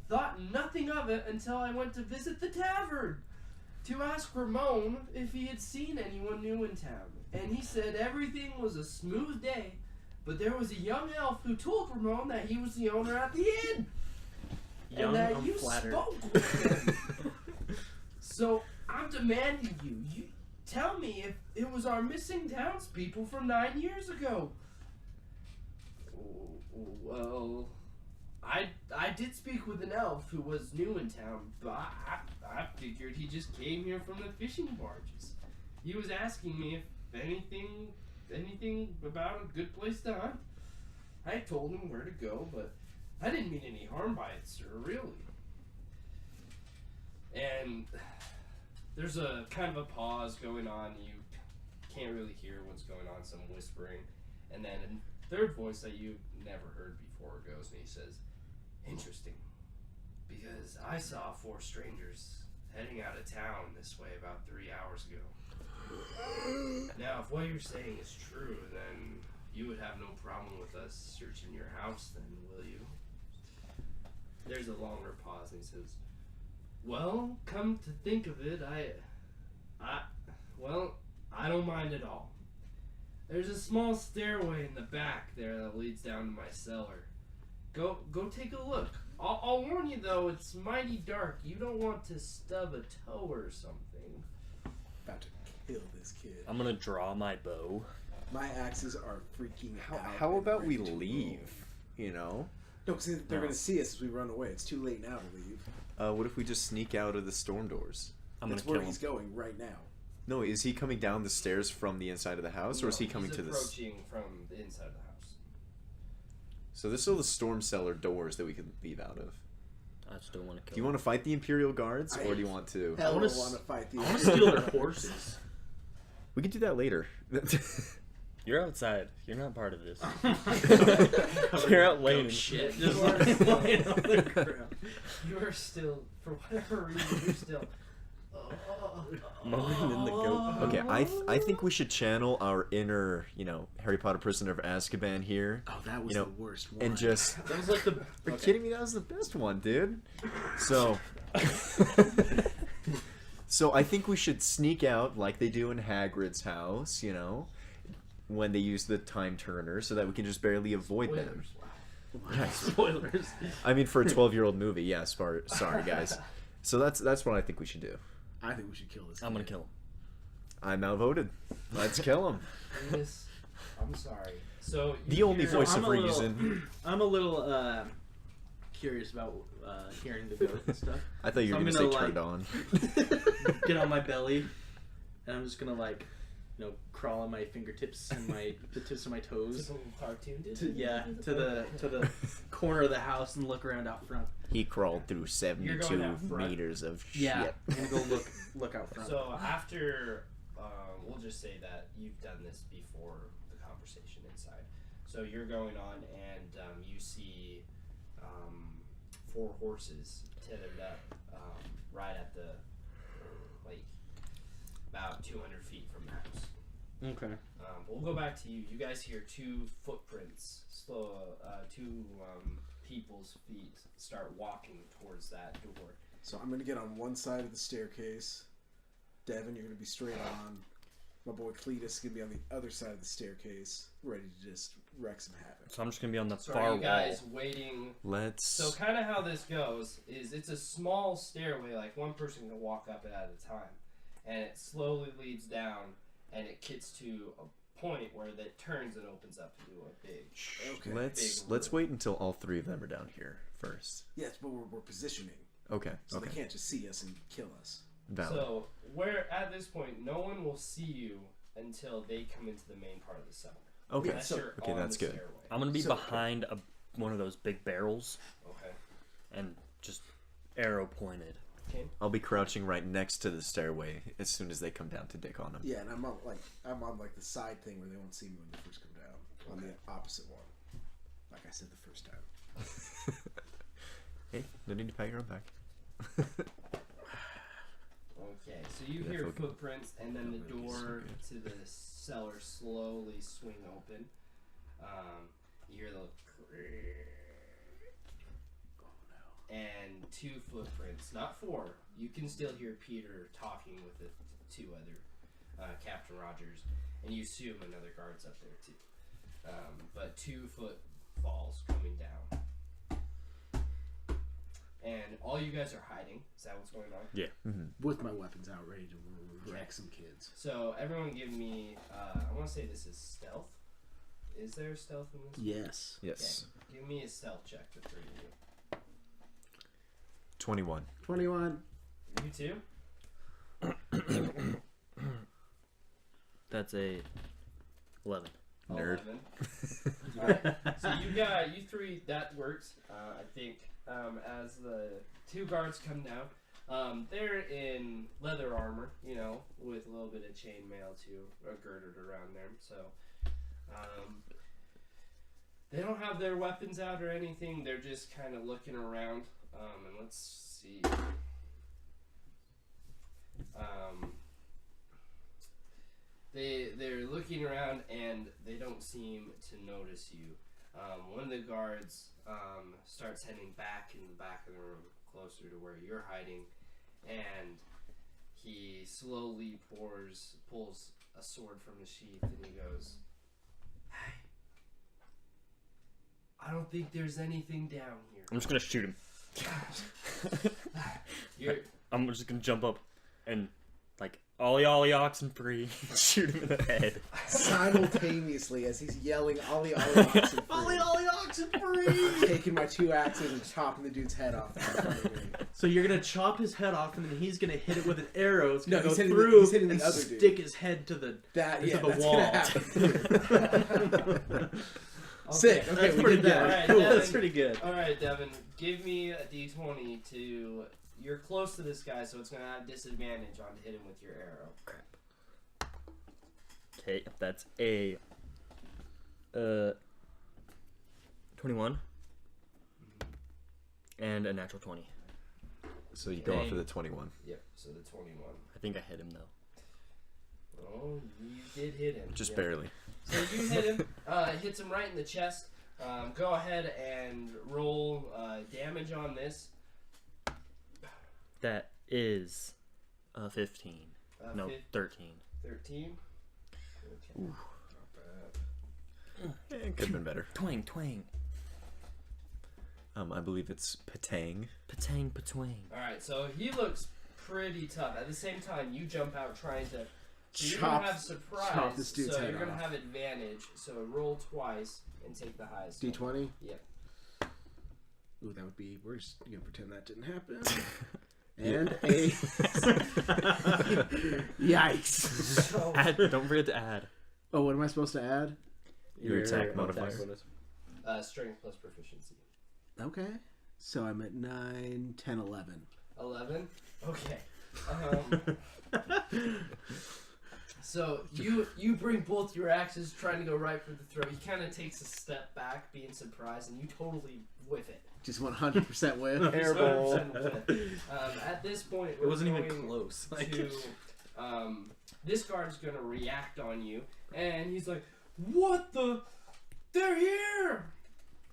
thought nothing of it until I went to visit the tavern to ask Ramon if he had seen anyone new in town. And he said everything was a smooth day, but there was a young elf who told Ramon that he was the owner at the inn. Young, and that I'm you flattered. spoke with him. So I'm demanding you tell me if it was our missing townspeople from 9 years ago. Well, I did speak with an elf who was new in town, but I figured he just came here from the fishing barges. He was asking me if anything about a good place to hunt. I told him where to go, but I didn't mean any harm by it, sir, really. And there's a kind of a pause going on. You can't really hear what's going on, some whispering. And then a third voice that you've never heard before goes, and he says, "Interesting, because I saw 4 strangers heading out of town this way about 3 hours ago. Now, if what you're saying is true, then you would have no problem with us searching your house then, will you?" There's a longer pause, and he says, "Well, come to think of it, I don't mind at all. There's a small stairway in the back there that leads down to my cellar. Go take a look. I'll warn you though, it's mighty dark. You don't want to stub a toe or something." About to kill this kid. I'm gonna draw my bow. My axes are freaking out. How and about we ready to leave? You know, roll. No, because they're No. going to see us as we run away. It's too late now to leave. what if we just sneak out of the storm doors? I'm That's gonna where kill he's him. going right now. No, is he coming down the stairs from the inside of the house, or is he No, coming he's to this? approaching from the inside of the house. So there's still the storm cellar doors that we could leave out of. I still want to kill Do you want to fight the Imperial Guards, or do you want to? Hell, wanna want to fight the. I want to steal their horses. We can do that later. You're outside. You're not part of this. Covered You're in out laying. goat shit. You Just are like laying on the ground. You are still, for whatever reason, you're still. Mowing in the goat. Okay, I think we should channel our inner, Harry Potter prisoner of Azkaban here, Oh, that was You know, the worst one. and just. That was like the. Are you kidding me? That was the best one, dude. So, So I think we should sneak out like they do in Hagrid's house, you know, when they use the time turner, so that we can just barely avoid them. Spoilers. I mean, for a 12-year-old movie, yeah. Sorry, guys. So that's what I think we should do. I think we should kill this. I'm gonna kid. kill him. I'm outvoted. Let's kill him. I'm sorry. So The only hear- voice I'm of a little- reason. I'm a little curious about hearing the goat and stuff. I thought you were So going I'm to say gonna, turned on. Get on my belly, and I'm just gonna like, crawl on my fingertips and the tips of my toes. Typical cartoon. To the corner of the house and look around out front. He crawled through You're 72 going out front? meters of Yeah, shit. I'm gonna go look out front. So after, we'll just say that you've done this before the conversation inside. So you're going on, and you see 4 horses tethered up right at the about 200 feet from the house. Okay. We'll go back to you. You guys hear 2 footprints, two people's feet start walking towards that door. So I'm gonna get on one side of the staircase. Devin, you're gonna be straight on. My boy Cletus is gonna be on the other side of the staircase, ready to just wreck some havoc. So I'm just gonna be on the So far are wall. you guys waiting? Let's. So kind of how this goes is it's a small stairway, like one person can walk up it at a time, and it slowly leads down, and it gets to a point where it turns and opens up into a big. Okay. Let's Big wait until all 3 of them are down here first. Yes, but we're positioning, Okay. so Okay. they can't just see us and kill us. Valid. So where at this point, no one will see you until they come into the main part of the cellar. Okay. Unless you're Okay, on that's the good. stairway. I'm gonna be So- behind one of those big barrels Okay. and just arrow pointed. I'll be crouching right next to the stairway as soon as they come down to dick on them. Yeah, and I'm on the side thing where they won't see me when they first come down. On the opposite one, like I said the first time. Hey, no need to pat your own back. Okay, so you Yeah, hear focus. footprints, and then the That would be so door good. to the cellar slowly swing open. You hear the and 2 footprints, not 4. You can still hear Peter talking with the 2 other Captain Rogers, and you assume another guard's up there too. But 2 footfalls coming down. And all you guys are hiding. Is that what's going on? Yeah. With my weapons out, ready to wreck some kids. So everyone give me, I want to say this is stealth. Is there stealth in this? Yes. Yes. Okay. Give me a stealth check, the 3 of you. 21. 21. You too? That's a 11. Nerd. 11. Alright, so you 3, that works. I think as the 2 guards come down, they're in leather armor, with a little bit of chainmail too, girded around them. So they don't have their weapons out or anything. They're just kind of looking around. And let's see. They're looking around and they don't seem to notice you. One of the guards starts heading back in the back of the room, closer to where you're hiding, and he slowly pulls a sword from the sheath, and he goes, "Hey, I don't think there's anything down here." I'm just gonna shoot him. I'm just gonna jump up and ollie ollie oxen free, shoot him in the head. Simultaneously, as he's yelling, "Ollie, ollie, oxen free!" Ollie, ollie, oxen free! Taking my 2 axes and chopping the dude's head off in front of me. So you're gonna chop his head off, and then he's gonna hit it with an arrow. It's gonna No, go he's through hitting the and other dude. stick his head to the That into yeah, the that's wall. gonna happen. Sick. Okay, That's we pretty did good. that. Alright, Cool. Devin. That's pretty good. Alright, Devin, give me a d20 to... You're close to this guy, so it's going to have disadvantage on to hit him with your arrow. Okay, that's a 21 and a natural 20. So you go off of the 21. Yep, so the 21. I think I hit him though. Oh, you did hit him. Just Yep. barely. So you hit him, hits him right in the chest. Go ahead and roll damage on this. That is 15. No, 13. 13. Okay. It could have been better. Twang, twang. I believe it's Patang. Patang, patwang. Alright, so he looks pretty tough. At the same time, you jump out trying to. So you're Chop- gonna have surprise. chop this dude's so head you're gonna off. have advantage. So roll twice and take the highest. one. D20. Yep. Ooh, that would be. We're just gonna pretend that didn't happen. And a yikes! So Don't forget to add. Oh, what am I supposed to add? Your attack modifier. strength plus proficiency. Okay, so I'm at 9, 10, 11. 11. Okay. So you bring both your axes, trying to go right for the throat. He kind of takes a step back, being surprised, and you totally whiff it. Just 100% with. Airball. 100% whiff. At this point, It wasn't even going close. Like, to this guard's gonna react on you, and he's like, "What the? They're here!"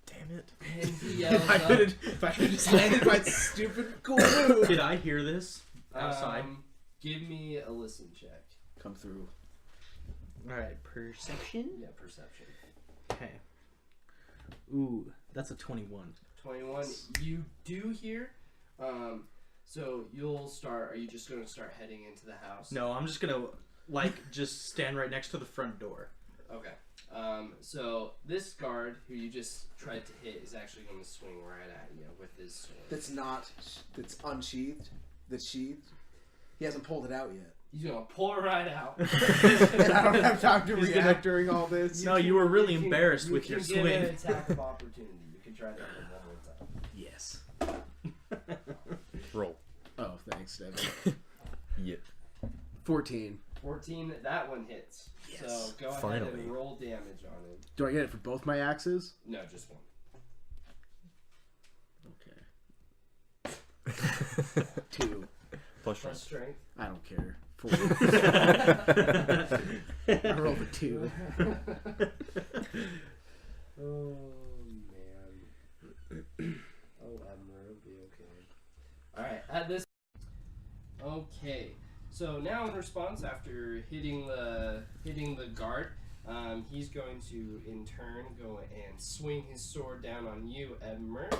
Damn it. And he yells If I could just landed my stupid cool move. did I hear this outside? Give me a listen check. Come through. All right, perception. Yeah, perception. Okay. Ooh, that's a 21. 21. You do hear. So you'll start. Are you just gonna start heading into the house? No, I'm just gonna just stand right next to the front door. Okay. So this guard who you just tried to hit is actually going to swing right at you with his sword. That's unsheathed. That's sheathed. He hasn't pulled it out yet. He's gonna pull it right out. And I don't have time to He's react gonna- during all this. No, you were really embarrassed with your You swing. can give an attack of opportunity. You can try that one more time. Yes. Roll. Oh, thanks, Devin. Yeah. 14. 14. That one hits. Yes. So go ahead Finally. and roll damage on him. Do I get it for both my axes? No, just one. Okay. 2. Plus Plus strength. I don't care. 4. I rolled a 2. Oh man. Oh, Admiral, it'll be okay. Alright, at this. Okay. So now in response, after hitting the guard, he's going to in turn go and swing his sword down on you, Edmer.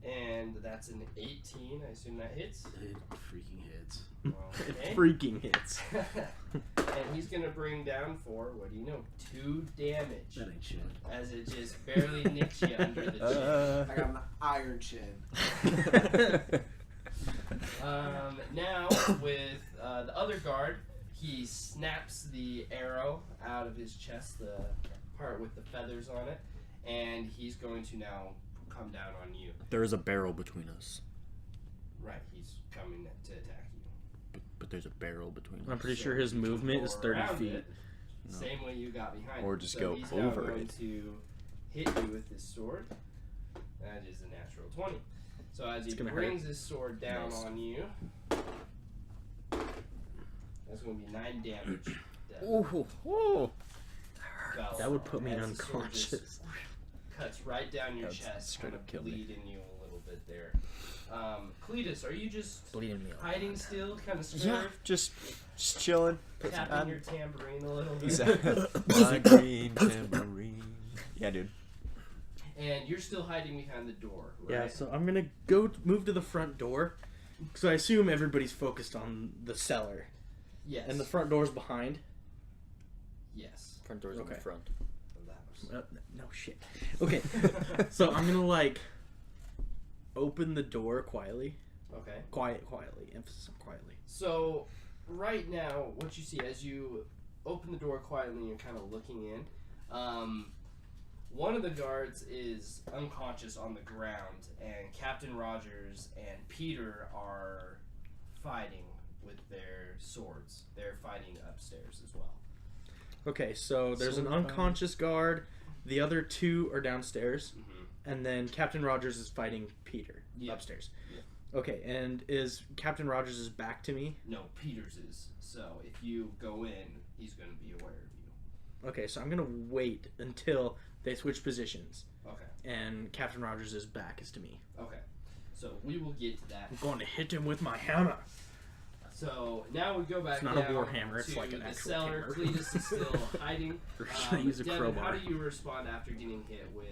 And that's an 18. I assume that hits. It freaking hits. Okay. Freaking hits. And he's gonna bring down for, what do you know, 2 damage. That ain't shit. As it just barely nicks you under the chin. I got an iron chin. Now, with the other guard, he snaps the arrow out of his chest, the part with the feathers on it, and he's going to now come down on you. There is a barrel between us. Right, he's coming to attack you. But there's a barrel between us. I'm pretty So sure his you can movement go is 30 around feet. it, No. Same way you got behind Or him. just So go he's now over going it. to hit you with his sword. That is a natural 20. So as he It's gonna brings his sword down Nice. on you, that's going to be 9 damage. Ooh, ooh. Fell That would put me as the sword unconscious. just cuts right down your That's chest, straight kind up of killed me. bleeding you a little bit there. Cletus, are you just Bleeding me out. hiding still, kind of Yeah, scared, just chilling. tapping your tambourine a little bit? Exactly. My green tambourine. Yeah, dude. And you're still hiding behind the door, right? Yeah, so I'm gonna go move to the front door. So I assume everybody's focused on the cellar. Yes. And the front door's behind. Yes. Front door's in Okay. the front. No shit. Okay. So I'm gonna open the door quietly. Okay. Quietly. Emphasis on quietly. So, right now, what you see as you open the door quietly and you're kind of looking in, one of the guards is unconscious on the ground, and Captain Rogers and Peter are fighting with their swords. They're fighting upstairs as well. Okay, so there's an Sword fight. unconscious guard. The other 2 are downstairs. Mm-hmm. And then Captain Rogers is fighting Peter Yep. upstairs. Yep. Okay, and is Captain Rogers' back to me? No, Peter's is. So, if you go in, he's going to be aware of you. Okay, so I'm gonna wait until they switch positions Okay. and Captain Rogers' back is to me. Okay. So we will get to that. I'm going to hit him with my hammer. So now we go back It's not down a warhammer, it's to like an the actual cellar. hammer. Cletus is still hiding. Or should I use a Devin, crowbar? how do you respond after getting hit with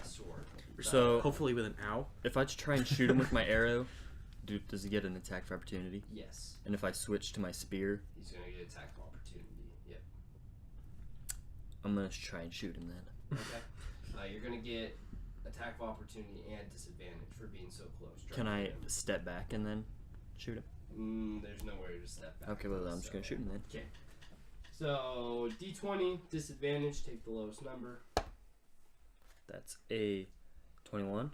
sword? So Hopefully with an ow. if I try and shoot him with my arrow, does he get an attack of opportunity? Yes, And if I switch to my spear, he's gonna get attack of opportunity. Yep. I'm gonna try and shoot him then. Okay. You're gonna get attack of opportunity and disadvantage for being so close. Can Try I to hit him. step back and then shoot him? There's nowhere to step back. Okay, well I'm just gonna shoot him then. Okay. So D20 disadvantage. Take the lowest number. That's a 21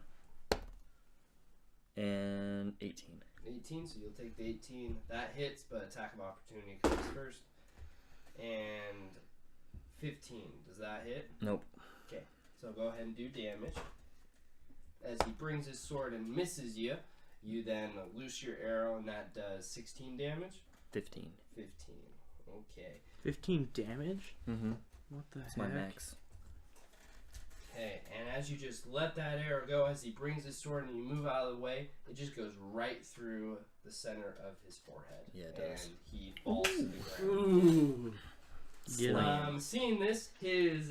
and 18. 18. So you'll take the 18. That hits, but attack of opportunity comes first. And 15. Does that hit? Nope. Okay. So go ahead and do damage. As he brings his sword and misses you, you then loose your arrow, and that does 16 damage. 15. 15. Okay. 15 damage? Mm-hmm. What the That's heck? my max. Okay, and as you just let that arrow go, as he brings his sword and you move out of the way, it just goes right through the center of his forehead. Yeah, it does. And he falls to the ground. Ooh. Get him. Seeing this, his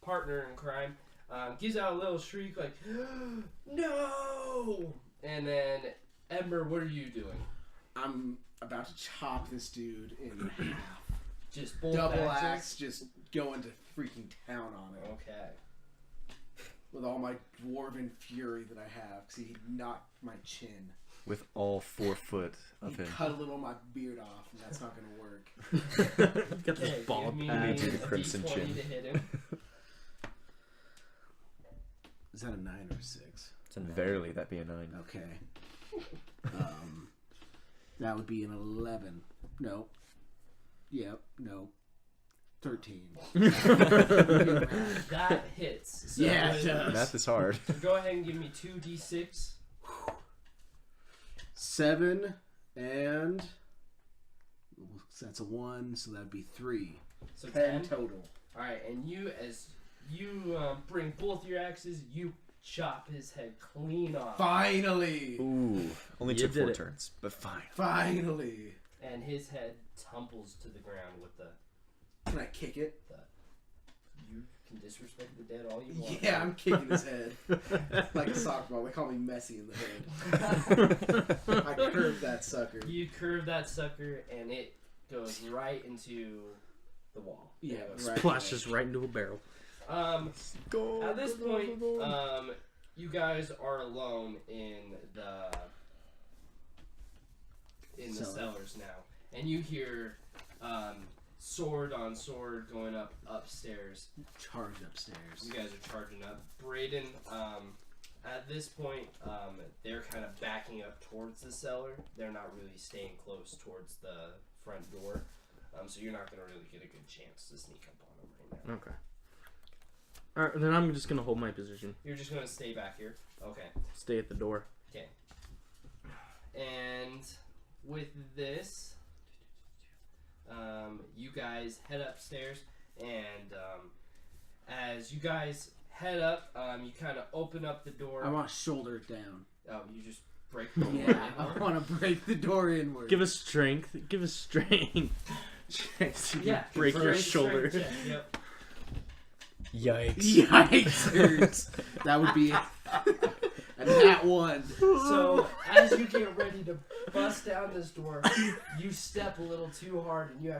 partner in crime gives out a little shriek like, "No!" And then, Ember, what are you doing? I'm about to chop this dude in half. Just bolt Double axes? axe, just going to freaking town on it. Okay. With all my dwarven fury that I have, because he knocked my chin. With all 4 foot of He him. cut a little of my beard off, and that's not going to work. Got this Okay, bald give me patch. a The crimson D20 chin. to hit him. Is that a 9 or a 6? It's a Verily, that'd be a 9. Okay. That would be an 11. No. Yep, no. 13. That hits. So Yeah, it does. Math is hard. So go ahead and give me 2d6. 7 and... That's a 1, so that'd be 3. So 10 10. total. Alright, and as you bring both your axes, you chop his head clean off. Finally! Ooh. Only You took did 4 it. turns, but fine. Finally! And his head tumbles to the ground with the... Can I kick it? You can disrespect the dead all you want. Yeah, I'm kicking his head. Like a soccer ball. They call me Messi in the head. I curved that sucker. You curve that sucker, and it goes right into the wall. Yeah, It goes right. Splashes right into a barrel. Go. At this point, you guys are alone in the Cellar. cellars now, and you hear sword on sword going up upstairs. Charge upstairs. You guys are charging up. Brayden, at this point, they're kind of backing up towards the cellar. They're not really staying close towards the front door, so you're not going to really get a good chance to sneak up on them right now. Okay. Alright, then I'm just gonna hold my position. You're just going to stay back here? Okay. Stay at the door. And with this, you guys head upstairs, and as you guys head up, you kind of open up the door. I want to shoulder it down. Oh, you just break the door. Yeah, I want to break the door inward. Give us strength. Give us strength. Yeah, Break your strength shoulder. check, Yep. Yikes. Yikes! That would be and that one. So as you get ready to bust down this door, you step a little too hard, and your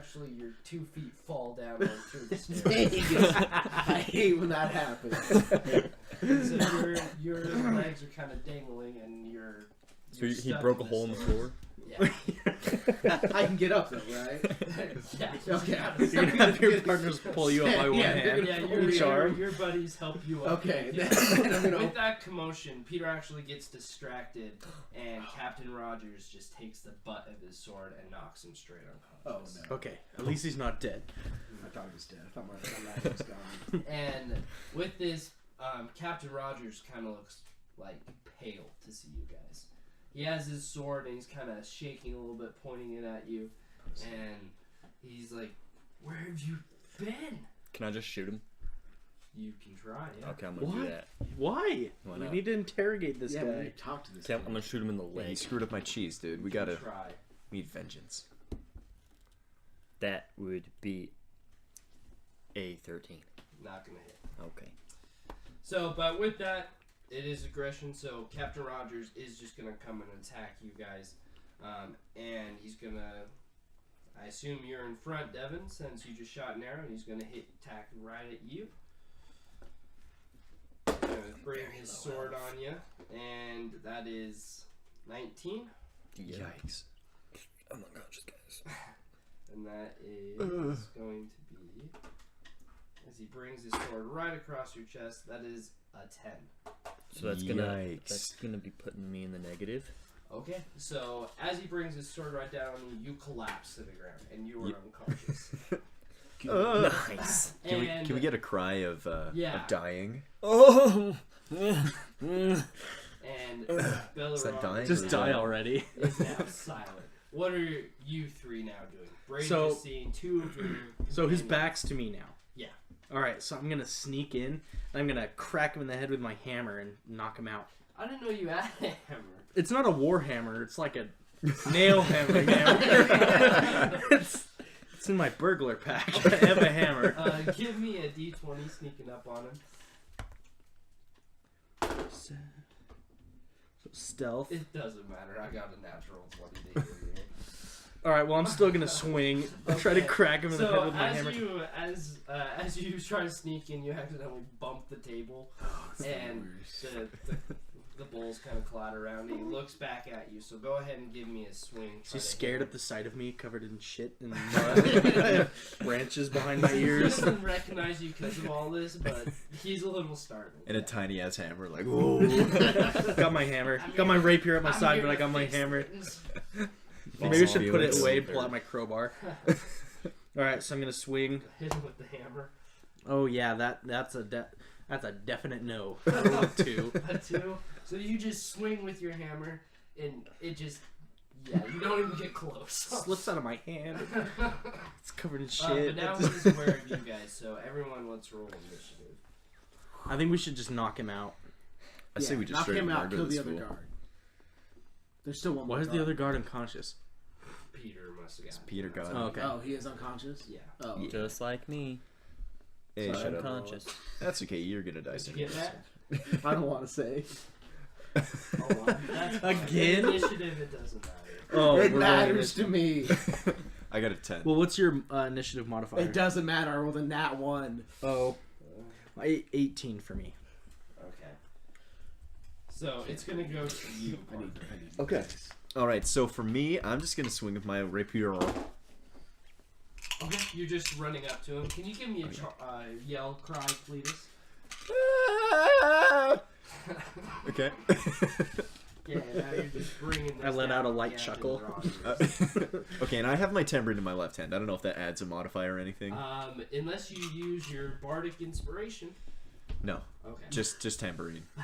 2 feet fall down like, through the stairs. Dang it. I hate when that happens. So your legs are kind of dangling, and you're So he stuck broke a this hole in the thing. floor? Yeah. I can get up though, right? Yeah. Okay. You're gonna have your partners pull you up by one Yeah, they're hand. gonna Yeah, pull me up. your buddies help you up. Okay, Yeah. then I'm gonna With that commotion, Peter actually gets distracted, and Captain Rogers just takes the butt of his sword and knocks him straight unconscious. Oh no. Okay, at least he's not dead. I thought he was dead. I thought my life was gone. And with this, Captain Rogers kind of looks like pale to see you guys. He has his sword and he's kind of shaking a little bit, pointing it at you, and he's like, "Where have you been?" Can I just shoot him? You can try, yeah. Okay, I'm gonna What? do that. Why? Why We not? need to interrogate this Yeah, we guy. need to talk to this Okay, I'm guy. gonna shoot him in the Yeah, he leg. screwed up my cheese, dude. We You can gotta try. need vengeance. That would be a 13. Not gonna hit. Okay. So, but with that, it is aggression. So Captain Rogers is just gonna come and attack you guys, and he's gonna. I assume you're in front, Devin, since you just shot an arrow, and he's gonna attack right at you. He's gonna bring his sword on you, and that is 19, Yikes. I'm unconscious, guys. and that is going to be. As he brings his sword right across your chest, that is a 10. So Yikes. that's gonna be putting me in the negative. Okay, so as he brings his sword right down on you, you collapse to the ground, and you are unconscious. Nice. Can we get a cry of Yeah. dying? Oh. And Is that dying? Just or die is already. is now silent. What are you three now doing? Brady So- is seeing two of your. So his companions. back's to me now. Yeah. All right, so I'm gonna sneak in. And I'm gonna crack him in the head with my hammer and knock him out. I didn't know you had a hammer. It's not a war hammer. It's like a nail hammer. it's in my burglar pack. I have a hammer. Give me a d20 sneaking up on him. So stealth. It doesn't matter. I got a natural 20 to hit him here. All right, well I'm still gonna swing. Try to Okay. crack him in the head So with my hammer. as you try to sneak in, you accidentally bump the table, and the bowls kind of clatter around. He looks back at you. So go ahead and give me a swing. Try She's to scared hit at the sight of me, covered in shit and mud. I have branches behind my him. He ears. doesn't recognize you because of all this, but he's a little startled. And a tiny ass hammer, like, whoa. Got my hammer. I'm Got my here- rapier at my I'm side, here but I to got my fix hammer. things. Maybe I should put it Felix. away, pull out my crowbar. Alright, so I'm gonna swing. Hit him with the hammer. Oh yeah, that's a definite no. I rolled a 2. A 2. So you just swing with your hammer, and it just, yeah, you don't even get close. Slips out of my hand. It's covered in But shit. now he's aware of you guys, so everyone let's roll initiative. I think we should just knock him out. I say we just knock straight him up out, murder kill this the other fool. guard. There's still one more. Why is the guard. other guard unconscious? Peter must have gotten Peter it. got Oh, okay. Oh, he is unconscious? Yeah. Oh. Yeah. Just like me. Hey, So shut up. unconscious. That's okay, you're gonna die Did you soon. get that? I don't want to say. Oh, well, that's fine. Again? In initiative, it doesn't matter. Oh, It we're matters rolling to me. I got a 10. Well, what's your initiative modifier? It doesn't matter. I rolled a nat 1. Oh. 18 for me. Okay. So it's gonna go to you. Parker. Okay. Alright, so for me, I'm just gonna swing with my rapier. Okay. You're just running up to him. Can you give me a yell cry, please? Okay. Yeah. Now you're just bringing. This I let down out a to light Captain chuckle. Rogers. Okay, and I have my tambourine in my left hand. I don't know if that adds a modifier or anything. Unless you use your bardic inspiration. No, Okay. just tambourine. No,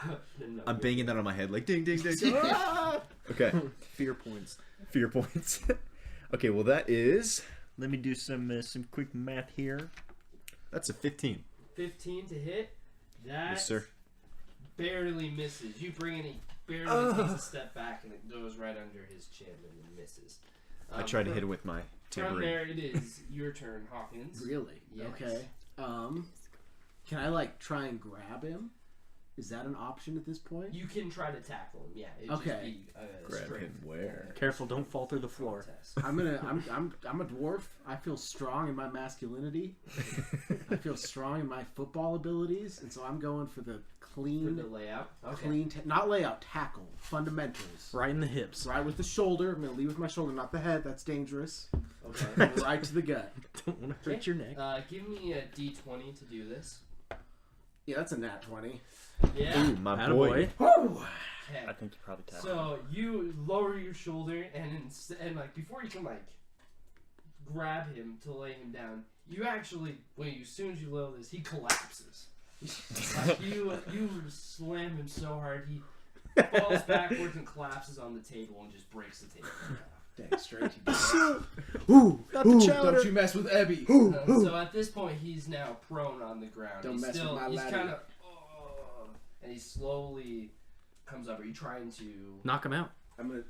I'm you're banging that on my head like ding ding ding. Ah! Okay, Fear points. fear points. Okay, well that is Let me do some quick math here. that's a 15. 15 to hit. That Yes, sir. barely misses. You bring it, he barely takes a step back, and it goes right under his chin and it misses. I tried to hit it with my From tambourine. there, it is your turn, Hawkins. Really? Yes. Okay. Can I like try and grab him? Is that an option at this point? You can try to tackle him. Yeah. It'd Okay. Just be a Grab straight, him where? Careful, don't fall through the floor. contest. I'm a dwarf. I feel strong in my masculinity. I feel strong in my football abilities, and so I'm going for the For clean, the layout. Okay. not layout, tackle, fundamentals. Right in the hips. Right with the shoulder. I'm gonna lead with my shoulder, not the head. That's dangerous. Okay. Right to the gut. Don't want to hurt your neck. Give me a d20 to do this. Yeah, that's a nat 20. Yeah. Ooh, my boy. Woo! Okay. I think you probably tapped. So you lower your shoulder and like before you can like grab him to lay him down, you actually as soon as you lower this, he collapses. Like you slam him so hard he falls backwards and collapses on the table and just breaks the table in half. Dang straight. He does. Ooh, not the chowder. Don't you mess with Ebby. So at this point, he's now prone on the ground. Don't he's mess still, with my he's laddie. kind of, and he slowly comes up. Are you trying to? Knock him out.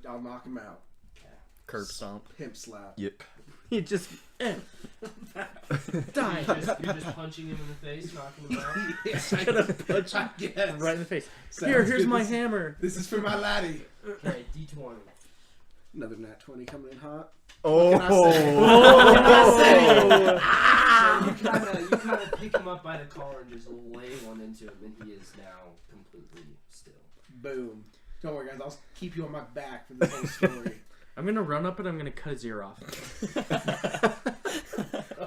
I'll knock him out. Curb stomp. Pimp slap. Yep. He just Die. You're just punching him in the face, knocking him out. Yes, gonna punch him guess. right in the face. Sounds Here's good. my hammer. This is for my laddie. Okay, D20. Another nat 20 coming in hot. Oh. So you kind of pick him up by the collar and just lay one into him, and he is now completely still. Boom. Don't worry, guys. I'll keep you on my back for this whole story. I'm gonna run up and I'm gonna cut his ear off.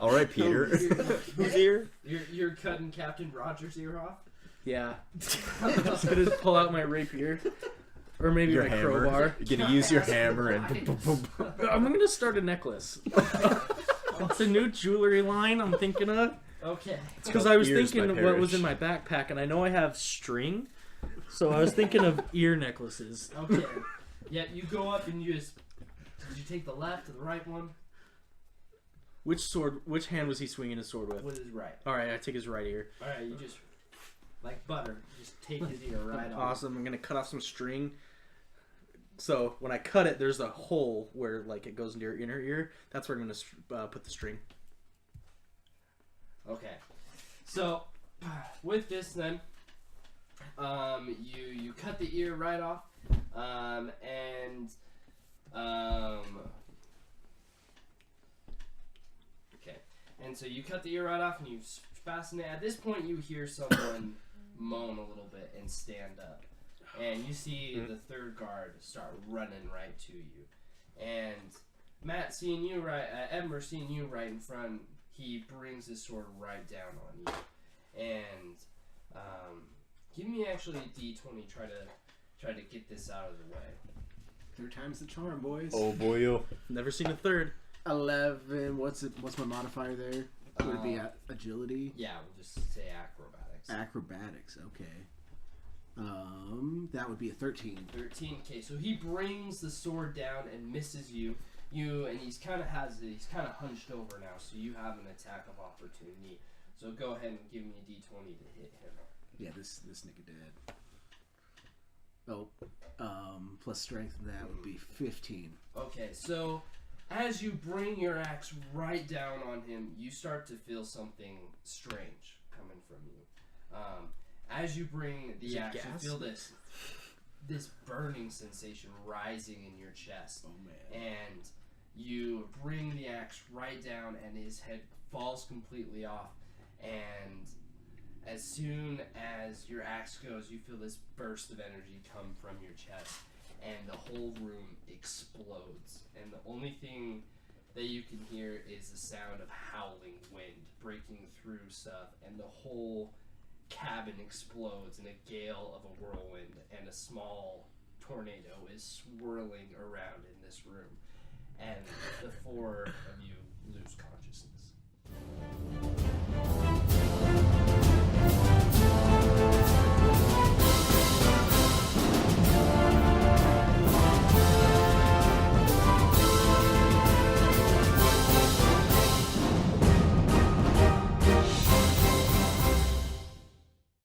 All right, Peter. Whose ear? You're cutting Captain Rogers' ear off? Yeah. I'm just gonna pull out my rapier. Or maybe Your my hammer. crowbar. You're gonna use your hammer and. I'm gonna start a necklace. It's a new jewelry line I'm thinking of. Okay. Because I was Ears by thinking what was Parrish. in my backpack, and I know I have string. So I was thinking of ear necklaces. Okay. Yeah, you go up and you just... Did you take the left or the right one? Which hand was he swinging his sword with? With his right. Alright, I take his right ear. Alright, you just... Like butter. Just take his ear right off. Awesome. I'm gonna cut off some string. So when I cut it, there's a hole where like it goes into your inner ear. That's where I'm gonna put the string. Okay. So, with this then, you cut the ear right off, and so you cut the ear right off and you fasten it. At this point, you hear someone moan a little bit and stand up, and you see the third guard start running right to you, and Matt seeing you Edmer seeing you right in front, he brings his sword right down on you, and give me actually a D20. Try to get this out of the way. Third time's the charm, boys. Oh boy. Never seen a third. 11. What's my modifier there? Would it be agility? Yeah, we'll just say acrobatics. Acrobatics. Okay. That would be a 13. 13. Okay, so he brings the sword down and misses you. And he's kind of hunched over now, so you have an attack of opportunity. So go ahead and give me a D20 to hit him. Yeah, this nigga dead. Oh, plus strength. That would be 15. Okay, so as you bring your axe right down on him, you start to feel something strange coming from you. As you bring the axe, you feel this burning sensation rising in your chest. Oh man. And you bring the axe right down, and his head falls completely off. And as soon as your axe goes, you feel this burst of energy come from your chest, and the whole room explodes. And the only thing that you can hear is the sound of howling wind breaking through stuff, and the whole cabin explodes in a gale of a whirlwind, and a small tornado is swirling around in this room. And the four of